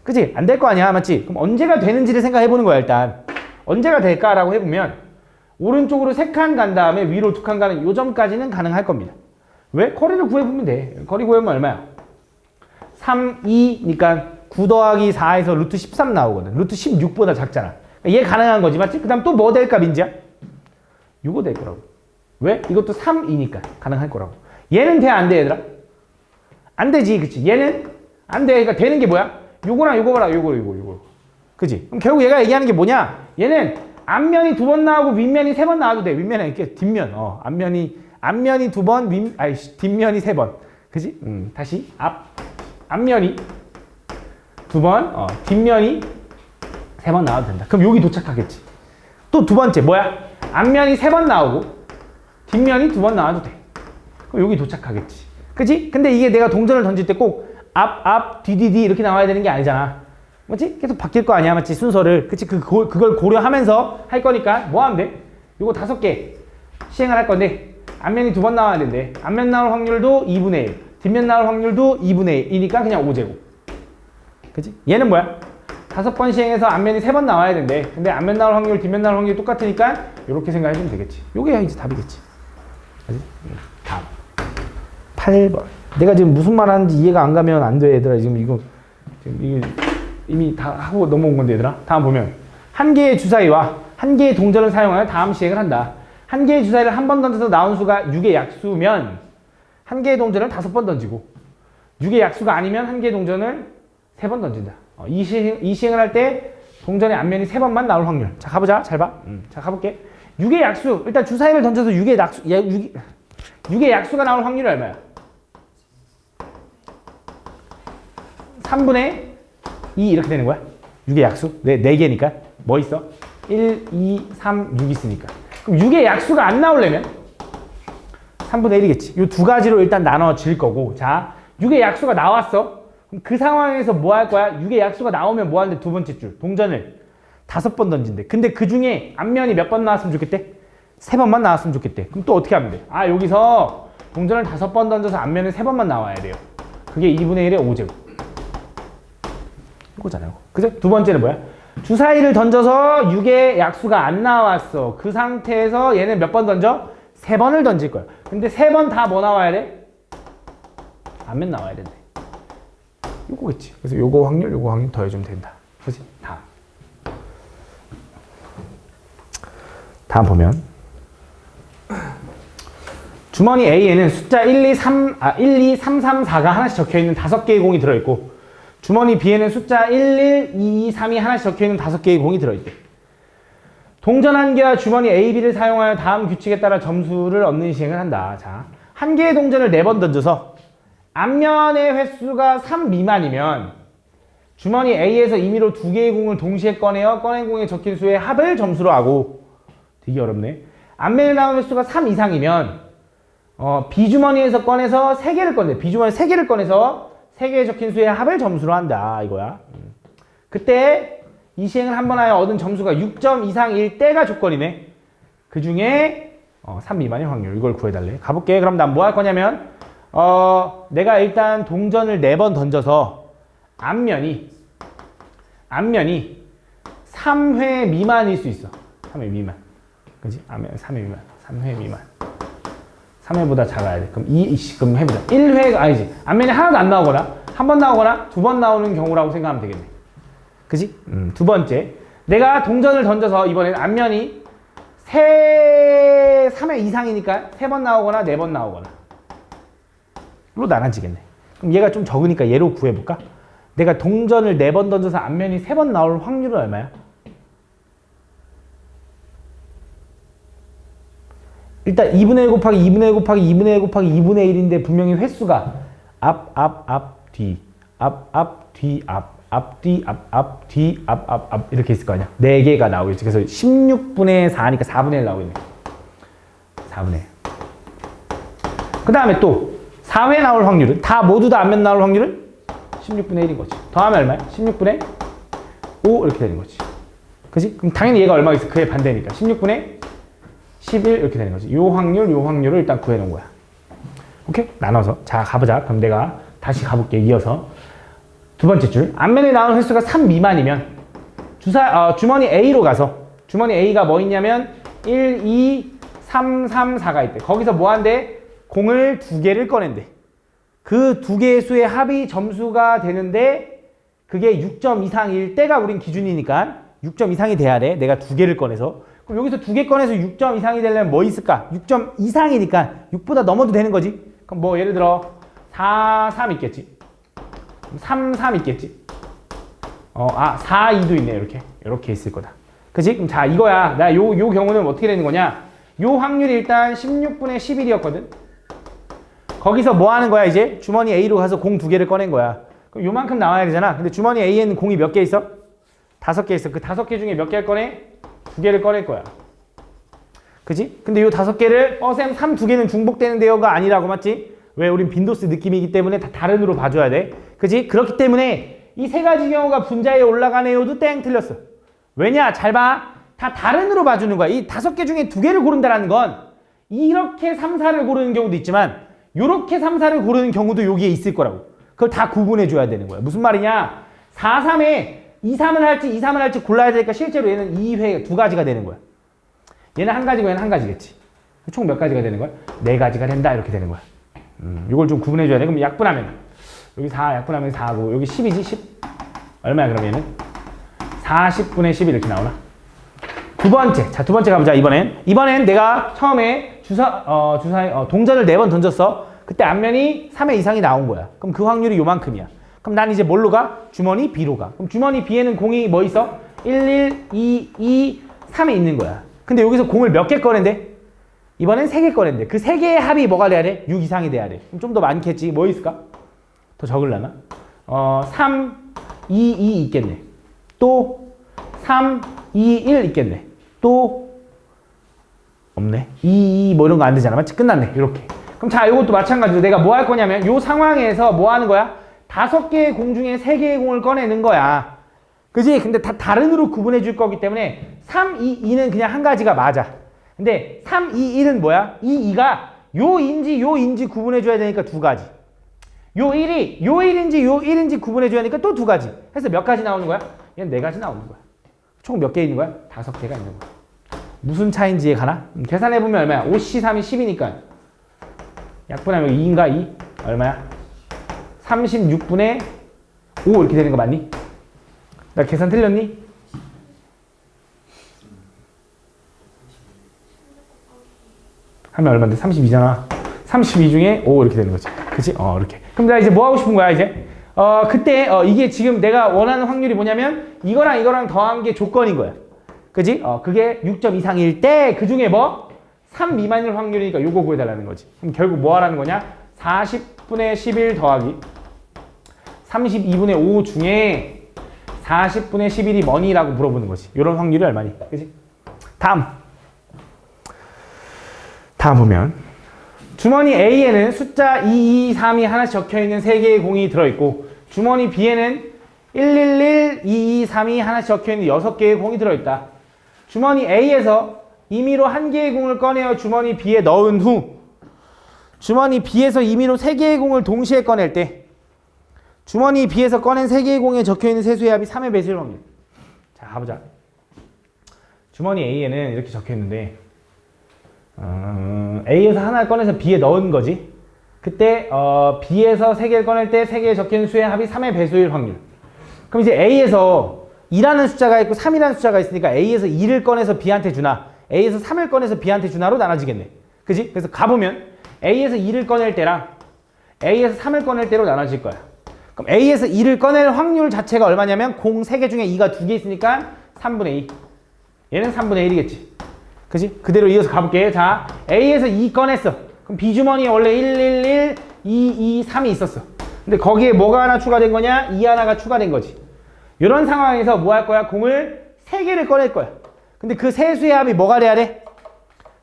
그치? 안 될 거 아니야. 맞지? 그럼 언제가 되는지를 생각해보는 거야. 일단 언제가 될까라고 해보면 오른쪽으로 3칸 간 다음에 위로 2칸 가는 요 점까지는 가능할 겁니다. 왜? 거리를 구해보면 돼. 거리 구해보면 얼마야? 3, 2니까 9 더하기 4에서 루트 13 나오거든. 루트 16보다 작잖아. 얘 가능한 거지. 맞지? 그 다음 또 뭐 될까 민지야? 요거 될 거라고. 왜? 이것도 3, 2니까 가능할 거라고. 얘는 돼? 안 돼? 얘들아? 안 되지. 그치? 얘는 안 돼. 그러니까 되는 게 뭐야? 요거랑 요거 봐라. 요거. 그치? 그럼 결국 얘가 얘기하는 게 뭐냐? 얘는 앞면이 2번 나오고 윗면이 3번 나와도 돼. 윗면이 이렇게 뒷면. 앞면이 2번, 뒷면이 3번. 그치? 다시. 앞면이 2번, 뒷면이 3번 나와도 된다. 그럼 여기 도착하겠지. 또 두 번째, 뭐야? 앞면이 3번 나오고, 뒷면이 2번 나와도 돼. 그럼 여기 도착하겠지. 그치? 근데 이게 내가 동전을 던질 때 꼭 뒤 이렇게 나와야 되는 게 아니잖아. 맞지? 계속 바뀔 거 아니야. 맞지? 순서를. 그치? 그걸 고려하면서 할 거니까 뭐 하면 돼? 요거 5개 시행을 할 건데, 앞면이 2번 나와야 된대. 앞면 나올 확률도 2분의 1. 뒷면 나올 확률도 2분의 1이니까 그냥 5제곱. 그치? 얘는 뭐야? 5번 시행해서 앞면이 3번 나와야 된대. 근데 앞면 나올 확률, 뒷면 나올 확률이 똑같으니까 이렇게 생각해주면 되겠지. 요게 이제 답이겠지. 그치? 다음. 8번. 내가 지금 무슨 말 하는지 이해가 안 가면 안 돼, 얘들아. 지금 이게 이미 다 하고 넘어온 건데, 얘들아. 다음 보면. 한 개의 주사위와 한 개의 동전을 사용하여 다음 시행을 한다. 한 개의 주사위를 한 번 던져서 나온 수가 6의 약수면 한 개의 동전을 5번 던지고 6의 약수가 아니면 한 개의 동전을 3번 던진다. 이 시행을 할 때 동전의 앞면이 3번만 나올 확률. 자, 가보자. 잘 봐. 자, 가볼게. 6의 약수. 일단 주사위를 던져서 6의 약수가 나올 확률이 얼마야? 3분의 2 이렇게 되는 거야. 6의 약수. 4개니까. 뭐 있어? 1, 2, 3, 6 있으니까. 그럼 6의 약수가 안 나오려면 3분의 1이겠지. 이 두 가지로 일단 나눠질 거고. 자, 6의 약수가 나왔어. 그럼 그 상황에서 뭐 할 거야? 6의 약수가 나오면 뭐 하는데? 두 번째 줄. 동전을 5번 던진대. 근데 그 중에 앞면이 몇 번 나왔으면 좋겠대? 3번만 나왔으면 좋겠대. 그럼 또 어떻게 하면 돼? 아, 여기서 동전을 5번 던져서 앞면은 3번만 나와야 돼요. 그게 2분의 1의 5제곱. 이거잖아요. 그죠? 두 번째는 뭐야? 주사위를 던져서 6의 약수가 안 나왔어. 그 상태에서 얘는 몇 번 던져? 3번을 던질 거야. 근데 3번 다 뭐 나와야 돼? 앞면 나와야 된대. 요거겠지. 그래서 요거 확률 더해주면 된다. 그치? 다음 보면 주머니 A에는 숫자 1, 2, 3, 4가 하나씩 적혀있는 5개의 공이 들어있고 주머니 B에는 숫자 1, 2, 3이 하나씩 적혀있는 5개의 공이 들어있대. 동전 한 개와 주머니 A, B를 사용하여 다음 규칙에 따라 점수를 얻는 시행을 한다. 자, 한 개의 동전을 4번 던져서 앞면의 횟수가 3 미만이면 주머니 A에서 임의로 2개의 공을 동시에 꺼내어 꺼낸 공에 적힌 수의 합을 점수로 하고 되게 어렵네. 앞면에 나온 횟수가 3 이상이면 B주머니에서 꺼내서 3개를 꺼내. B주머니 3개를 꺼내서 3개에 적힌 수의 합을 점수로 한다. 이거야. 그때 이 시행을 한 번 하여 얻은 점수가 6점 이상일 때가 조건이네. 그 중에 3 미만의 확률. 이걸 구해달래. 가볼게. 그럼 난 뭐 할 거냐면 내가 일단 동전을 4번 던져서 앞면이 3회 미만일 수 있어. 3회 미만. 그지? 앞면 3회 미만. 3회 미만. 3회보다 작아야 돼. 그럼 그럼 해보자. 1회가 아니지. 앞면이 하나도 안 나오거나 한 번 나오거나 2번 나오는 경우라고 생각하면 되겠네. 그지? 두 번째. 내가 동전을 던져서 이번에는 앞면이 3회 이상이니까 3번 나오거나 4번 나오거나 로 나눠지겠네. 그럼 얘가 좀 적으니까 얘로 구해볼까? 내가 동전을 4번 던져서 앞면이 3번 나올 확률은 얼마야? 일단 2분의 1 곱하기 2분의 1 곱하기 2분의 1 곱하기 2분의 1인데 분명히 횟수가 앞, 뒤, 앞, 뒤, 앞, 뒤, 앞, 뒤, 앞 이렇게 있을 거 아니야. 4개가 나오겠지. 그래서 16분의 4니까 4분의 1 나오겠네. 4분의 1. 그 다음에 또 4회 나올 확률은 모두 다 앞면 나올 확률은 16분의 1인 거지. 더하면 얼마야? 16분의 5 이렇게 되는 거지. 그지? 그럼 당연히 얘가 얼마가 있어? 그의 반대니까 16분의 11 이렇게 되는 거지. 요 확률을 일단 구해놓은 거야. 오케이? 나눠서. 자, 가보자. 그럼 내가 다시 가볼게. 이어서. 두 번째 줄. 앞면에 나온 횟수가 3 미만이면 주머니 A로 가서 주머니 A가 뭐 있냐면 1, 2, 3, 4가 있대. 거기서 뭐 한대? 공을 2개를 꺼낸대. 그 2개의 수의 합이 점수가 되는데 그게 6점 이상일 때가 우린 기준이니까 6점 이상이 돼야 돼. 내가 2개를 꺼내서. 그럼 여기서 2개 꺼내서 6점 이상이 되려면 뭐 있을까? 6점 이상이니까 6보다 넘어도 되는 거지. 그럼 뭐 예를 들어 4, 3 있겠지. 3, 3 있겠지. 4, 2도 있네. 이렇게 있을 거다. 그치? 그럼 자, 이거야. 나 요 경우는 어떻게 되는 거냐? 요 확률이 일단 16분의 11이었거든. 거기서 뭐 하는 거야, 이제? 주머니 A로 가서 공 2개를 꺼낸 거야. 그럼 요만큼 나와야 되잖아. 근데 주머니 A에는 공이 몇 개 있어? 5개 있어. 그 5개 중에 몇 개를 꺼내? 2개를 꺼낼 거야. 그치? 근데 요 5개를 쌤 3 2개는 중복되는데요가 아니라고, 맞지? 왜? 우린 빈도수 느낌이기 때문에 다 다른으로 봐줘야 돼. 그치? 그렇기 때문에 이 3가지 경우가 분자에 올라가네요도 땡 틀렸어. 왜냐? 잘 봐. 다 다른으로 봐주는 거야. 이 5개 중에 2개를 고른다는 건 이렇게 3, 4를 고르는 경우도 있지만 요렇게 3, 4를 고르는 경우도 여기에 있을 거라고. 그걸 다 구분해 줘야 되는 거야. 무슨 말이냐? 4, 3에 2, 3을 할지 2, 3을 할지 골라야 되니까 실제로 얘는 2회 2가지가 되는 거야. 얘는 1가지고 얘는 1가지겠지. 총 몇 가지가 되는 거야? 4가지가 된다. 이렇게 되는 거야. 이걸 좀 구분해 줘야 돼. 그럼 약분하면 여기 4 약분하면 4고 여기 10이지 10. 얼마야 그럼 얘는? 40분의 10 이렇게 나오나? 두 번째. 자, 두 번째 가보자. 이번엔 내가 처음에 동전을 4번 던졌어. 그때 앞면이 3회 이상이 나온 거야. 그럼 그 확률이 요만큼이야. 그럼 난 이제 뭘로 가? 주머니 B로 가. 그럼 주머니 B에는 공이 뭐 있어? 1, 2, 3에 있는 거야. 근데 여기서 공을 몇 개 꺼낸대? 이번엔 3개 꺼낸대. 그 3개의 합이 뭐가 돼야 돼? 6 이상이 돼야 돼. 그럼 좀 더 많겠지. 뭐 있을까? 더 적을라나? 3, 2 있겠네. 또 3, 2, 1 있겠네. 또 없네. 2, 2 뭐 이런 거 안 되잖아. 맞지? 끝났네. 이렇게. 그럼 자, 이것도 마찬가지로 내가 뭐 할 거냐면 요 상황에서 뭐 하는 거야? 5개의 공 중에 3개의 공을 꺼내는 거야. 그지? 근데 다 다른 으로 구분해 줄 거기 때문에 3, 2, 2는 그냥 한 가지가 맞아. 근데 3, 2, 1은 뭐야? 이 2가 요인지 구분해 줘야 되니까 두 가지. 요 1이 요 1인지 요 1인지 구분해 줘야 되니까 또 두 가지. 해서 몇 가지 나오는 거야? 얘는 4가지 나오는 거야. 총 몇 개 있는 거야? 5개가 있는 거야. 무슨 차인지에 가나? 계산해 보면 얼마야? 5C 3이 10이니까 약분하면 2인가 2? 얼마야? 36분의 5 이렇게 되는 거 맞니? 나 계산 틀렸니? 하면 얼마인데? 32잖아. 32 중에 5 이렇게 되는 거지. 그치? 이렇게. 그럼 나 이제 뭐 하고 싶은 거야, 이제? 그때, 이게 지금 내가 원하는 확률이 뭐냐면, 이거랑 더한 게 조건인 거야. 그지? 그게 6점 이상일 때, 그 중에 뭐? 3 미만일 확률이니까 요거 구해달라는 거지. 그럼 결국 뭐 하라는 거냐? 40분의 11 더하기 32분의 5 중에 40분의 11이 뭐니라고 물어보는 거지. 요런 확률이 얼마니? 그지? 다음 보면 주머니 A에는 숫자 2, 2, 3이 하나씩 적혀있는 3개의 공이 들어있고 주머니 B에는 111, 2, 2, 3이 하나씩 적혀있는 6개의 공이 들어있다. 주머니 A에서 임의로 1개의 공을 꺼내어 주머니 B에 넣은 후 주머니 B에서 임의로 3개의 공을 동시에 꺼낼 때 주머니 B에서 꺼낸 3개의 공에 적혀있는 세수의 합이 3의 배수일 확률. 자, 가보자. 주머니 A에는 이렇게 적혀있는데 A에서 하나를 꺼내서 B에 넣은 거지. 그때 B에서 3개를 꺼낼 때 3개에 적혀있는 수의 합이 3의 배수일 확률. 그럼 이제 A에서 2라는 숫자가 있고 3이라는 숫자가 있으니까 A에서 2를 꺼내서 B한테 주나 A에서 3을 꺼내서 B한테 주나로 나눠지겠네. 그지? 그래서 가보면 A에서 2를 꺼낼 때랑 A에서 3을 꺼낼 때로 나눠질 거야. 그럼 A에서 2를 꺼낼 확률 자체가 얼마냐면 공 3개 중에 2가 2개 있으니까 3분의 2. 얘는 3분의 1이겠지. 그지? 그대로 이어서 가볼게. 자, A에서 2 꺼냈어. 그럼 B주머니에 원래 111, 2, 2, 3이 있었어. 근데 거기에 뭐가 하나 추가된 거냐? 2 하나가 추가된 거지. 이런 상황에서 뭐 할 거야? 공을 3개를 꺼낼 거야. 근데 그 세 수의 합이 뭐가 돼야 돼?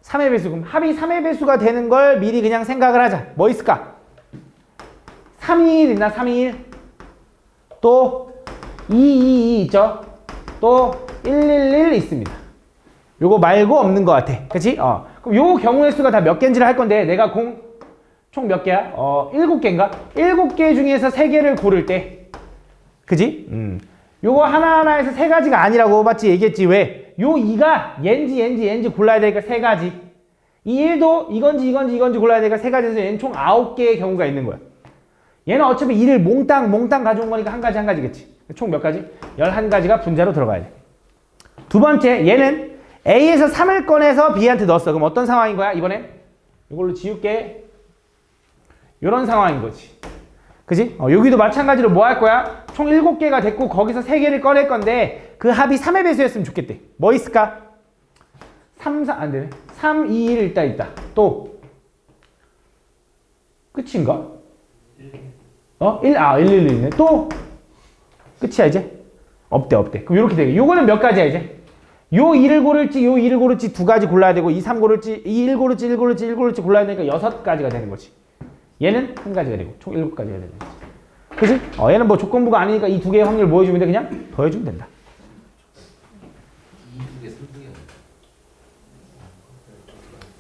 3의 배수. 그럼 합이 3의 배수가 되는 걸 미리 그냥 생각을 하자. 뭐 있을까? 321 있나? 321? 또 222 있죠? 또 111 있습니다. 요거 말고 없는 것 같아. 그치? 그럼 요 경우의 수가 다 몇 개인지를 할 건데 내가 공 총 몇 개야? 7개인가? 7개 중에서 3개를 고를 때 그지? 요거 하나하나에서 3가지가 아니라고 맞지? 얘기했지. 왜? 요 2가 얘인지 골라야 되니까 3가지. 이 1도 이건지 골라야 되니까 3가지에서 얘는 총 9개의 경우가 있는 거야. 얘는 어차피 2를 몽땅 가져온 거니까 한 가지겠지. 총 몇 가지? 11가지가 분자로 들어가야 돼. 두 번째, 얘는 A에서 3을 꺼내서 B한테 넣었어. 그럼 어떤 상황인 거야? 이번엔 이걸로 지울게. 이런 상황인 거지. 그지? 여기도 마찬가지로 뭐 할 거야? 총 7개가 됐고 거기서 3개를 꺼낼 건데 그 합이 3의 배수였으면 좋겠대. 뭐 있을까? 3, 4, 안 되네. 3, 2, 1 있다. 또 끝인가? 1, 1 있네. 또 끝이야 이제? 없대. 그럼 이렇게 되게. 요거는 몇 가지야 이제? 요 2를 고를지 요 2를 고를지 2가지 골라야 되고 2, 3 고를지 2, 1 고를지 1 고를지 골라야 되니까 6가지가 되는 거지. 얘는 한 가지가 되고 총 7가지가 되는 거지. 그치? 얘는 뭐 조건부가 아니니까 이 2개의 확률 뭐 해주면 돼? 그냥 더해주면 된다.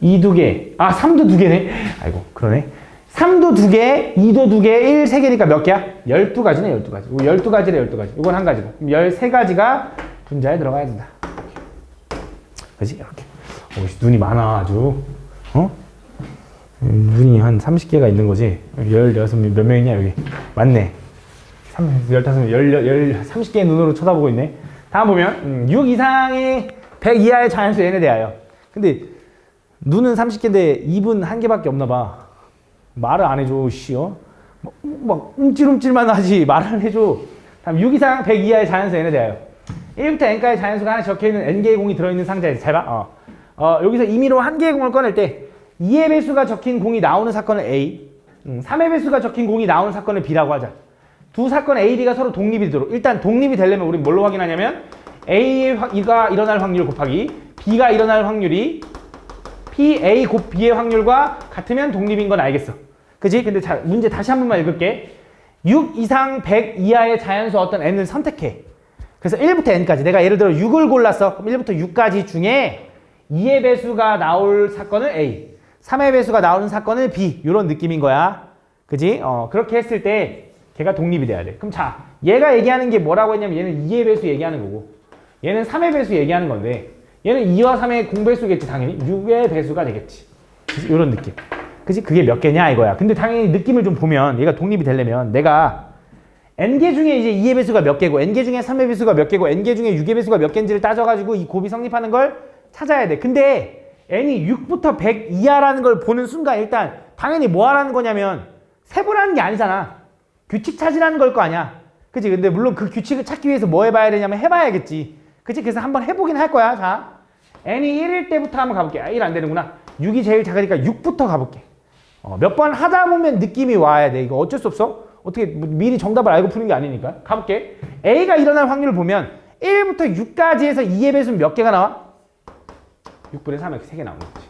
2, 2개. 3도 2개네. 아이고, 그러네. 3도 2개, 2도 2개, 1, 3개니까 몇 개야? 12가지네, 12가지. 12가지래, 12가지. 이건 한 가지고. 그럼 13가지가 분자에 들어가야 된다. 그치? 이렇게. 눈이 많아, 아주. 눈이 한 30개가 있는 거지. 16명 몇 명이냐, 여기. 맞네. 15명, 30개의 눈으로 쳐다보고 있네. 다음 보면, 6 이상의 100 이하의 자연수 n에 대하여. 근데, 눈은 30개인데 입은 1개밖에 없나 봐. 말을 안 해줘, 씨요. 막 움찔움찔만 하지, 말을 안 해줘. 다음 6 이상 100 이하의 자연수 n에 대하여. 1부터 n까지 자연수가 하나 적혀있는 n개의 공이 들어있는 상자에서. 잘 봐. 여기서 임의로 1개의 공을 꺼낼 때, 2의 배수가 적힌 공이 나오는 사건을 A, 3의 배수가 적힌 공이 나오는 사건을 B라고 하자. 두 사건 A, B가 서로 독립이 되도록. 일단 독립이 되려면 우린 뭘로 확인하냐면 A가 일어날 확률 곱하기 B가 일어날 확률이 PA 곱 B의 확률과 같으면 독립인 건 알겠어. 그지? 근데 자, 문제 다시 한 번만 읽을게. 6 이상 100 이하의 자연수 어떤 n을 선택해. 그래서 1부터 n까지. 내가 예를 들어 6을 골랐어. 그럼 1부터 6까지 중에 2의 배수가 나올 사건을 A, 3의 배수가 나오는 사건을 B. 이런 느낌인 거야. 그지? 그렇게 했을 때 걔가 독립이 돼야 돼. 그럼 자, 얘가 얘기하는 게 뭐라고 했냐면 얘는 2의 배수 얘기하는 거고 얘는 3의 배수 얘기하는 건데 얘는 2와 3의 공배수겠지. 당연히 6의 배수가 되겠지. 이런 느낌. 그치? 그게 몇 개냐 이거야. 근데 당연히 느낌을 좀 보면 얘가 독립이 되려면 내가 n개 중에 이제 2의 배수가 몇 개고 n개 중에 3의 배수가 몇 개고 n개 중에 6의 배수가 몇 개인지를 따져가지고 이 곱이 성립하는 걸 찾아야 돼. 근데 n이 6부터 100 이하라는 걸 보는 순간 일단 당연히 뭐 하라는 거냐면 세보라는 게 아니잖아. 규칙 찾으라는 걸 거 아니야. 그치? 근데 물론 그 규칙을 찾기 위해서 뭐 해봐야 되냐면 해봐야겠지. 그치? 그래서 한번 해보긴 할 거야. 자, n이 1일 때부터 한번 가볼게. 1 안 되는구나. 6이 제일 작으니까 6부터 가볼게. 몇 번 하다 보면 느낌이 와야 돼. 이거 어쩔 수 없어. 어떻게 미리 정답을 알고 푸는 게 아니니까. 가볼게. A가 일어날 확률을 보면 1부터 6까지 해서 2의 배수는 몇 개가 나와? 6분의 3에 3개 나오는 거지.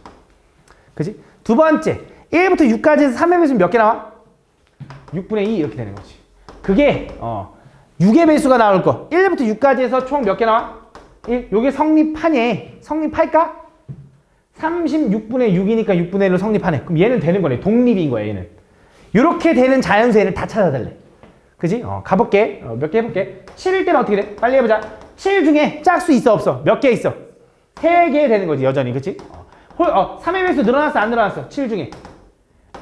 그치? 두 번째. 1부터 6까지 해서 3의 배수는 몇 개 나와? 6분의 2 이렇게 되는 거지. 그게 6의 배수가 나올 거. 1부터 6까지 해서 총 몇 개 나와? 1. 요게 성립하네. 성립할까? 36분의 6이니까 6분의 1로 성립하네. 그럼 얘는 되는 거네. 독립인 거야, 얘는. 이렇게 되는 자연수 얘를 다 찾아달래. 그지? 가볼게. 몇 개 해볼게. 7일 때는 어떻게 돼? 빨리 해보자. 7 중에 짝수 있어, 없어? 몇 개 있어? 3개 되는 거지, 여전히. 그치? 3의 배수 늘어났어, 안 늘어났어? 7 중에.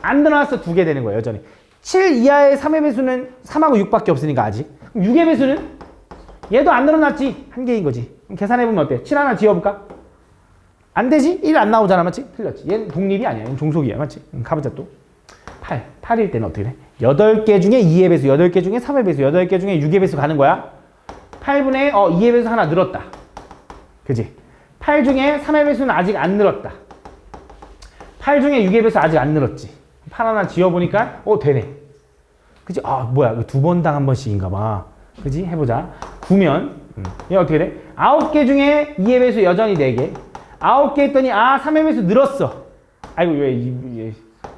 안 늘어났어, 2개 되는 거야, 여전히. 7 이하의 3의 배수는 3하고 6밖에 없으니까 아직. 그럼 6의 배수는? 얘도 안 늘어났지? 1개인 거지. 그럼 계산해보면 어때? 7 하나 지워볼까? 안 되지? 1 안 나오잖아, 맞지? 틀렸지. 얘는 독립이 아니야. 얘는 종속이야, 맞지? 가보자 또. 8. 8일 때는 어떻게 돼? 8개 중에 2의 배수, 8개 중에 3의 배수, 8개 중에 6의 배수 가는 거야. 8분의 2의 배수 하나 늘었다. 그지? 8 중에 3의 배수는 아직 안 늘었다. 8 중에 6의 배수 아직 안 늘었지. 8 하나 지워보니까 되네. 그지? 뭐야. 2번당 한 번씩인가 봐. 그지? 해보자. 9면 얘 어떻게 돼? 9개 중에 2의 배수 여전히 4개. 9개 했더니 3의 배수 늘었어. 아이고 왜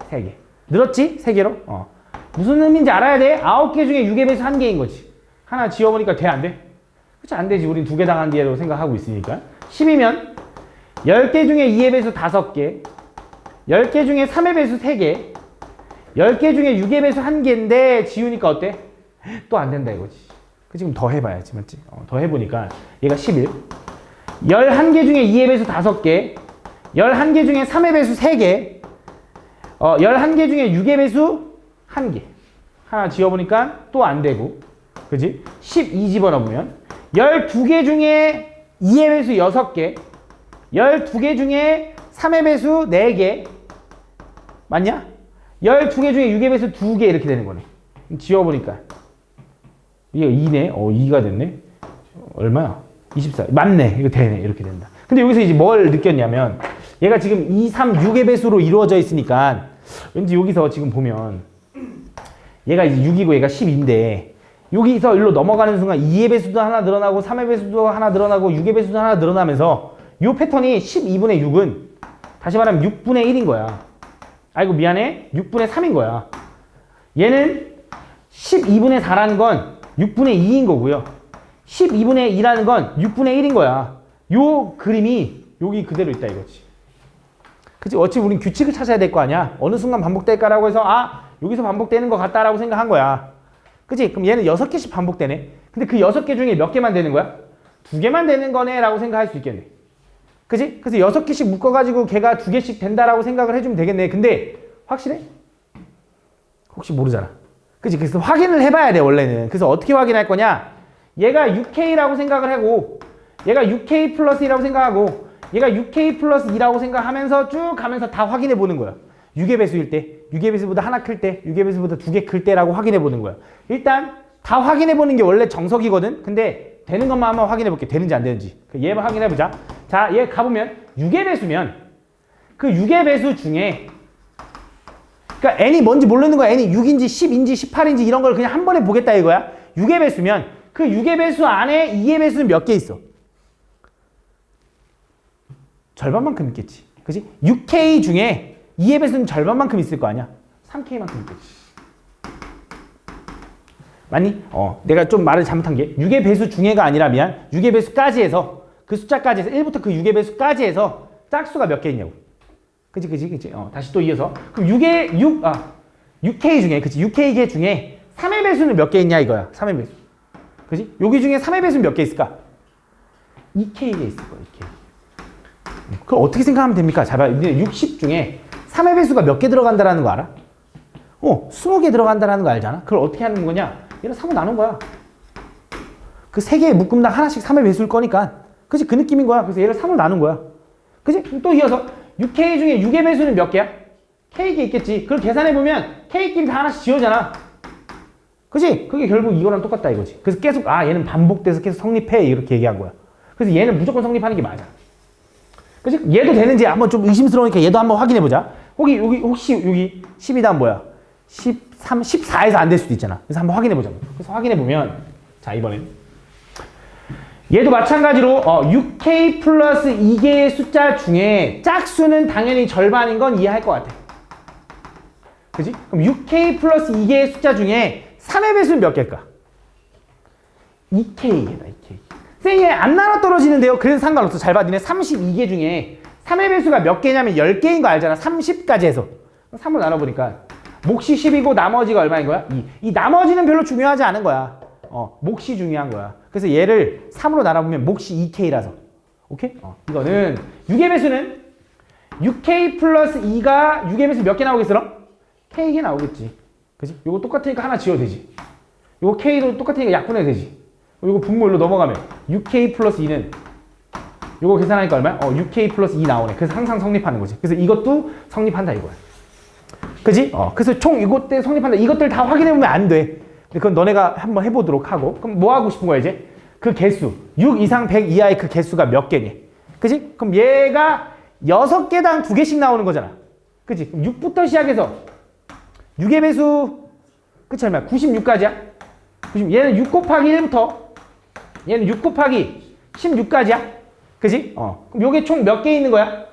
3개 늘었지? 3개로? 무슨 의미인지 알아야 돼. 9개 중에 6의 배수 1개인 거지. 하나 지워보니까 돼, 안 돼? 그치? 안 되지. 우린 2개 당한 뒤로 생각하고 있으니까. 10이면 10개 중에 2의 배수 5개, 10개 중에 3의 배수 3개, 10개 중에 6의 배수 1개인데 지우니까 어때? 또 안 된다 이거지. 지금 더 해봐야지, 맞지? 더 해보니까 얘가 11. 11개 중에 2의 배수 5개, 11개 중에 3의 배수 3개, 11개 중에 6의 배수 1개. 하나 지워보니까 또 안 되고, 그지? 12 집어넣으면 12개 중에 2의 배수 6개, 12개 중에 3의 배수 4개. 맞냐? 12개 중에 6의 배수 2개 이렇게 되는 거네. 지워보니까 이게 2네? 2가 됐네? 얼마야? 24. 맞네. 이거 되네. 이렇게 된다. 근데 여기서 이제 뭘 느꼈냐면 얘가 지금 2, 3, 6의 배수로 이루어져 있으니까 왠지 여기서 지금 보면 얘가 이제 6이고 얘가 10인데 여기서 일로 넘어가는 순간 2의 배수도 하나 늘어나고 3의 배수도 하나 늘어나고 6의 배수도 하나 늘어나면서 이 패턴이 12분의 6은 다시 말하면 6분의 1인 거야. 아이고 미안해. 6분의 3인 거야. 얘는 12분의 4라는 건 6분의 2인 거고요. 12분의 2라는 건 6분의 1인 거야. 요 그림이 여기 그대로 있다 이거지. 그치? 어차피 우린 규칙을 찾아야 될 거 아니야. 어느 순간 반복될까라고 해서 여기서 반복되는 것 같다라고 생각한 거야. 그치? 그럼 얘는 6개씩 반복되네. 근데 그 6개 중에 몇 개만 되는 거야? 2개만 되는 거네 라고 생각할 수 있겠네. 그치? 그래서 6개씩 묶어가지고 걔가 2개씩 된다라고 생각을 해주면 되겠네. 근데 확실해? 혹시 모르잖아. 그치? 그래서 확인을 해봐야 돼 원래는. 그래서 어떻게 확인할 거냐? 얘가 6K라고 생각을 하고 얘가 6K 플러스 2라고 생각하고 얘가 6K 플러스 2라고 생각하면서 쭉 가면서 다 확인해 보는 거야. 6의 배수일 때, 6의 배수보다 하나 클 때, 6의 배수보다 2개 클 때라고 확인해 보는 거야. 일단 다 확인해 보는 게 원래 정석이거든. 근데 되는 것만 한번 확인해 볼게. 되는지 안 되는지. 얘만 확인해 보자. 자, 얘 가보면 6의 배수면 그 6의 배수 중에 그러니까 n이 뭔지 모르는 거야. n이 6인지 10인지 18인지 이런 걸 그냥 한 번에 보겠다 이거야. 6의 배수면 그 6의 배수 안에 2의 배수는 몇 개 있어? 절반만큼 있겠지. 그지? 6K 중에 2의 배수는 절반만큼 있을 거 아니야? 3K만큼 있겠지. 맞니? 내가 좀 말을 잘못한 게 6의 배수 중에가 아니라 미안. 6의 배수까지 해서 그 숫자까지 해서 1부터 그 6의 배수까지 해서 짝수가 몇 개 있냐고. 그치. 다시 또 이어서. 그럼 6K 중에, 그치? 6K개 중에 3의 배수는 몇 개 있냐 이거야. 3의 배수. 그치? 여기 중에 3의 배수는 몇 개 있을까? 2K개 있을 거야, 2K. 그걸 어떻게 생각하면 됩니까? 잘 봐. 60 중에 3의 배수가 몇 개 들어간다라는 거 알아? 20개 들어간다라는 거 알잖아? 그걸 어떻게 하는 거냐? 얘를 3으로 나눈 거야. 그 3개의 묶음당 하나씩 3의 배수일 거니까. 그치? 그 느낌인 거야. 그래서 얘를 3으로 나눈 거야. 그치? 또 이어서 6K 중에 6의 배수는 몇 개야? K개 있겠지. 그걸 계산해보면 K끼리 다 하나씩 지워잖아. 그치? 그게 결국 이거랑 똑같다 이거지. 그래서 계속 얘는 반복돼서 계속 성립해 이렇게 얘기한 거야. 그래서 얘는 무조건 성립하는 게 맞아. 그치? 얘도 되는지 한번 좀 의심스러우니까 얘도 한번 확인해보자. 혹시 여기 12단 뭐야? 13, 14에서 안 될 수도 있잖아. 그래서 한번 확인해보자. 그래서 확인해보면 자 이번엔 얘도 마찬가지로 6K 플러스 2개의 숫자 중에 짝수는 당연히 절반인 건 이해할 것 같아. 그지? 그럼 6K 플러스 2개의 숫자 중에 3의 배수는 몇 개일까? 2K개다 2K. 선생님 얘 안 나눠 떨어지는데요. 그래서 상관없어. 잘 봐. 니네 32개 중에 3의 배수가 몇 개냐면 10개인 거 알잖아. 30까지 해서 3으로 나눠보니까 몫이 10이고 나머지가 얼마인 거야? 2. 이 나머지는 별로 중요하지 않은 거야. 몫이 중요한 거야. 그래서 얘를 3으로 나눠보면 몫이 2K라서. 오케이? 이거는 6의 배수는 6K 플러스 2가 6의 배수 몇 개 나오겠어? K개 나오겠지. 그치? 요거 똑같으니까 하나 지워도 되지. 요거 K도 똑같으니까 약분해도 되지. 요거 분모로 넘어가면 6K 플러스 2는 요거 계산하니까 얼마야? 6K 플러스 2 나오네. 그래서 항상 성립하는 거지. 그래서 이것도 성립한다 이거야. 그지? 그래서 총 이것들 성립한다. 이것들 다 확인해보면 안 돼. 그건 너네가 한번 해보도록 하고. 그럼 뭐 하고 싶은 거야 이제? 그 개수 6 이상 100 이하의 그 개수가 몇 개니? 그지? 그럼 얘가 6개당 2개씩 나오는 거잖아. 그지? 그럼 6부터 시작해서 6의 배수 그치 얼마야? 96까지야? 얘는 6 곱하기 1부터 얘는 6 곱하기 16까지야? 그지? 그럼 요게 총 몇 개 있는 거야?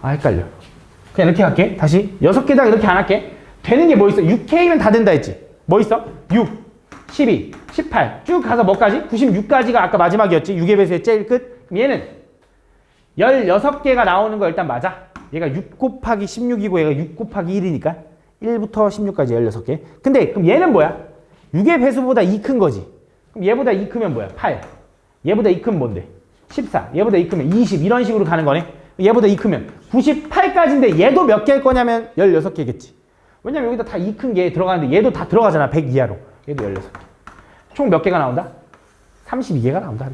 헷갈려. 그냥 이렇게 할게. 다시 6개당 이렇게 안 할게. 되는 게 뭐 있어? 6K면 다 된다 했지? 뭐 있어? 6, 12, 18 쭉 가서 뭐까지? 96까지가 아까 마지막이었지? 6의 배수의 제일 끝? 그럼 얘는 16개가 나오는 거 일단 맞아. 얘가 6 곱하기 16이고 얘가 6 곱하기 1이니까 1부터 16까지 16개. 근데 그럼 얘는 뭐야? 6의 배수보다 2 큰 거지. 그럼 얘보다 2 크면 뭐야? 8. 얘보다 2 크면 뭔데? 14. 얘보다 2 크면 20. 이런 식으로 가는 거네. 얘보다 2 크면 98까지인데 얘도 몇 개일 거냐면 16개겠지. 왜냐면 여기다 다 2 큰 게 들어가는데 얘도 다 들어가잖아. 100 이하로. 얘도 16개. 총 몇 개가 나온다? 32개가 나온다.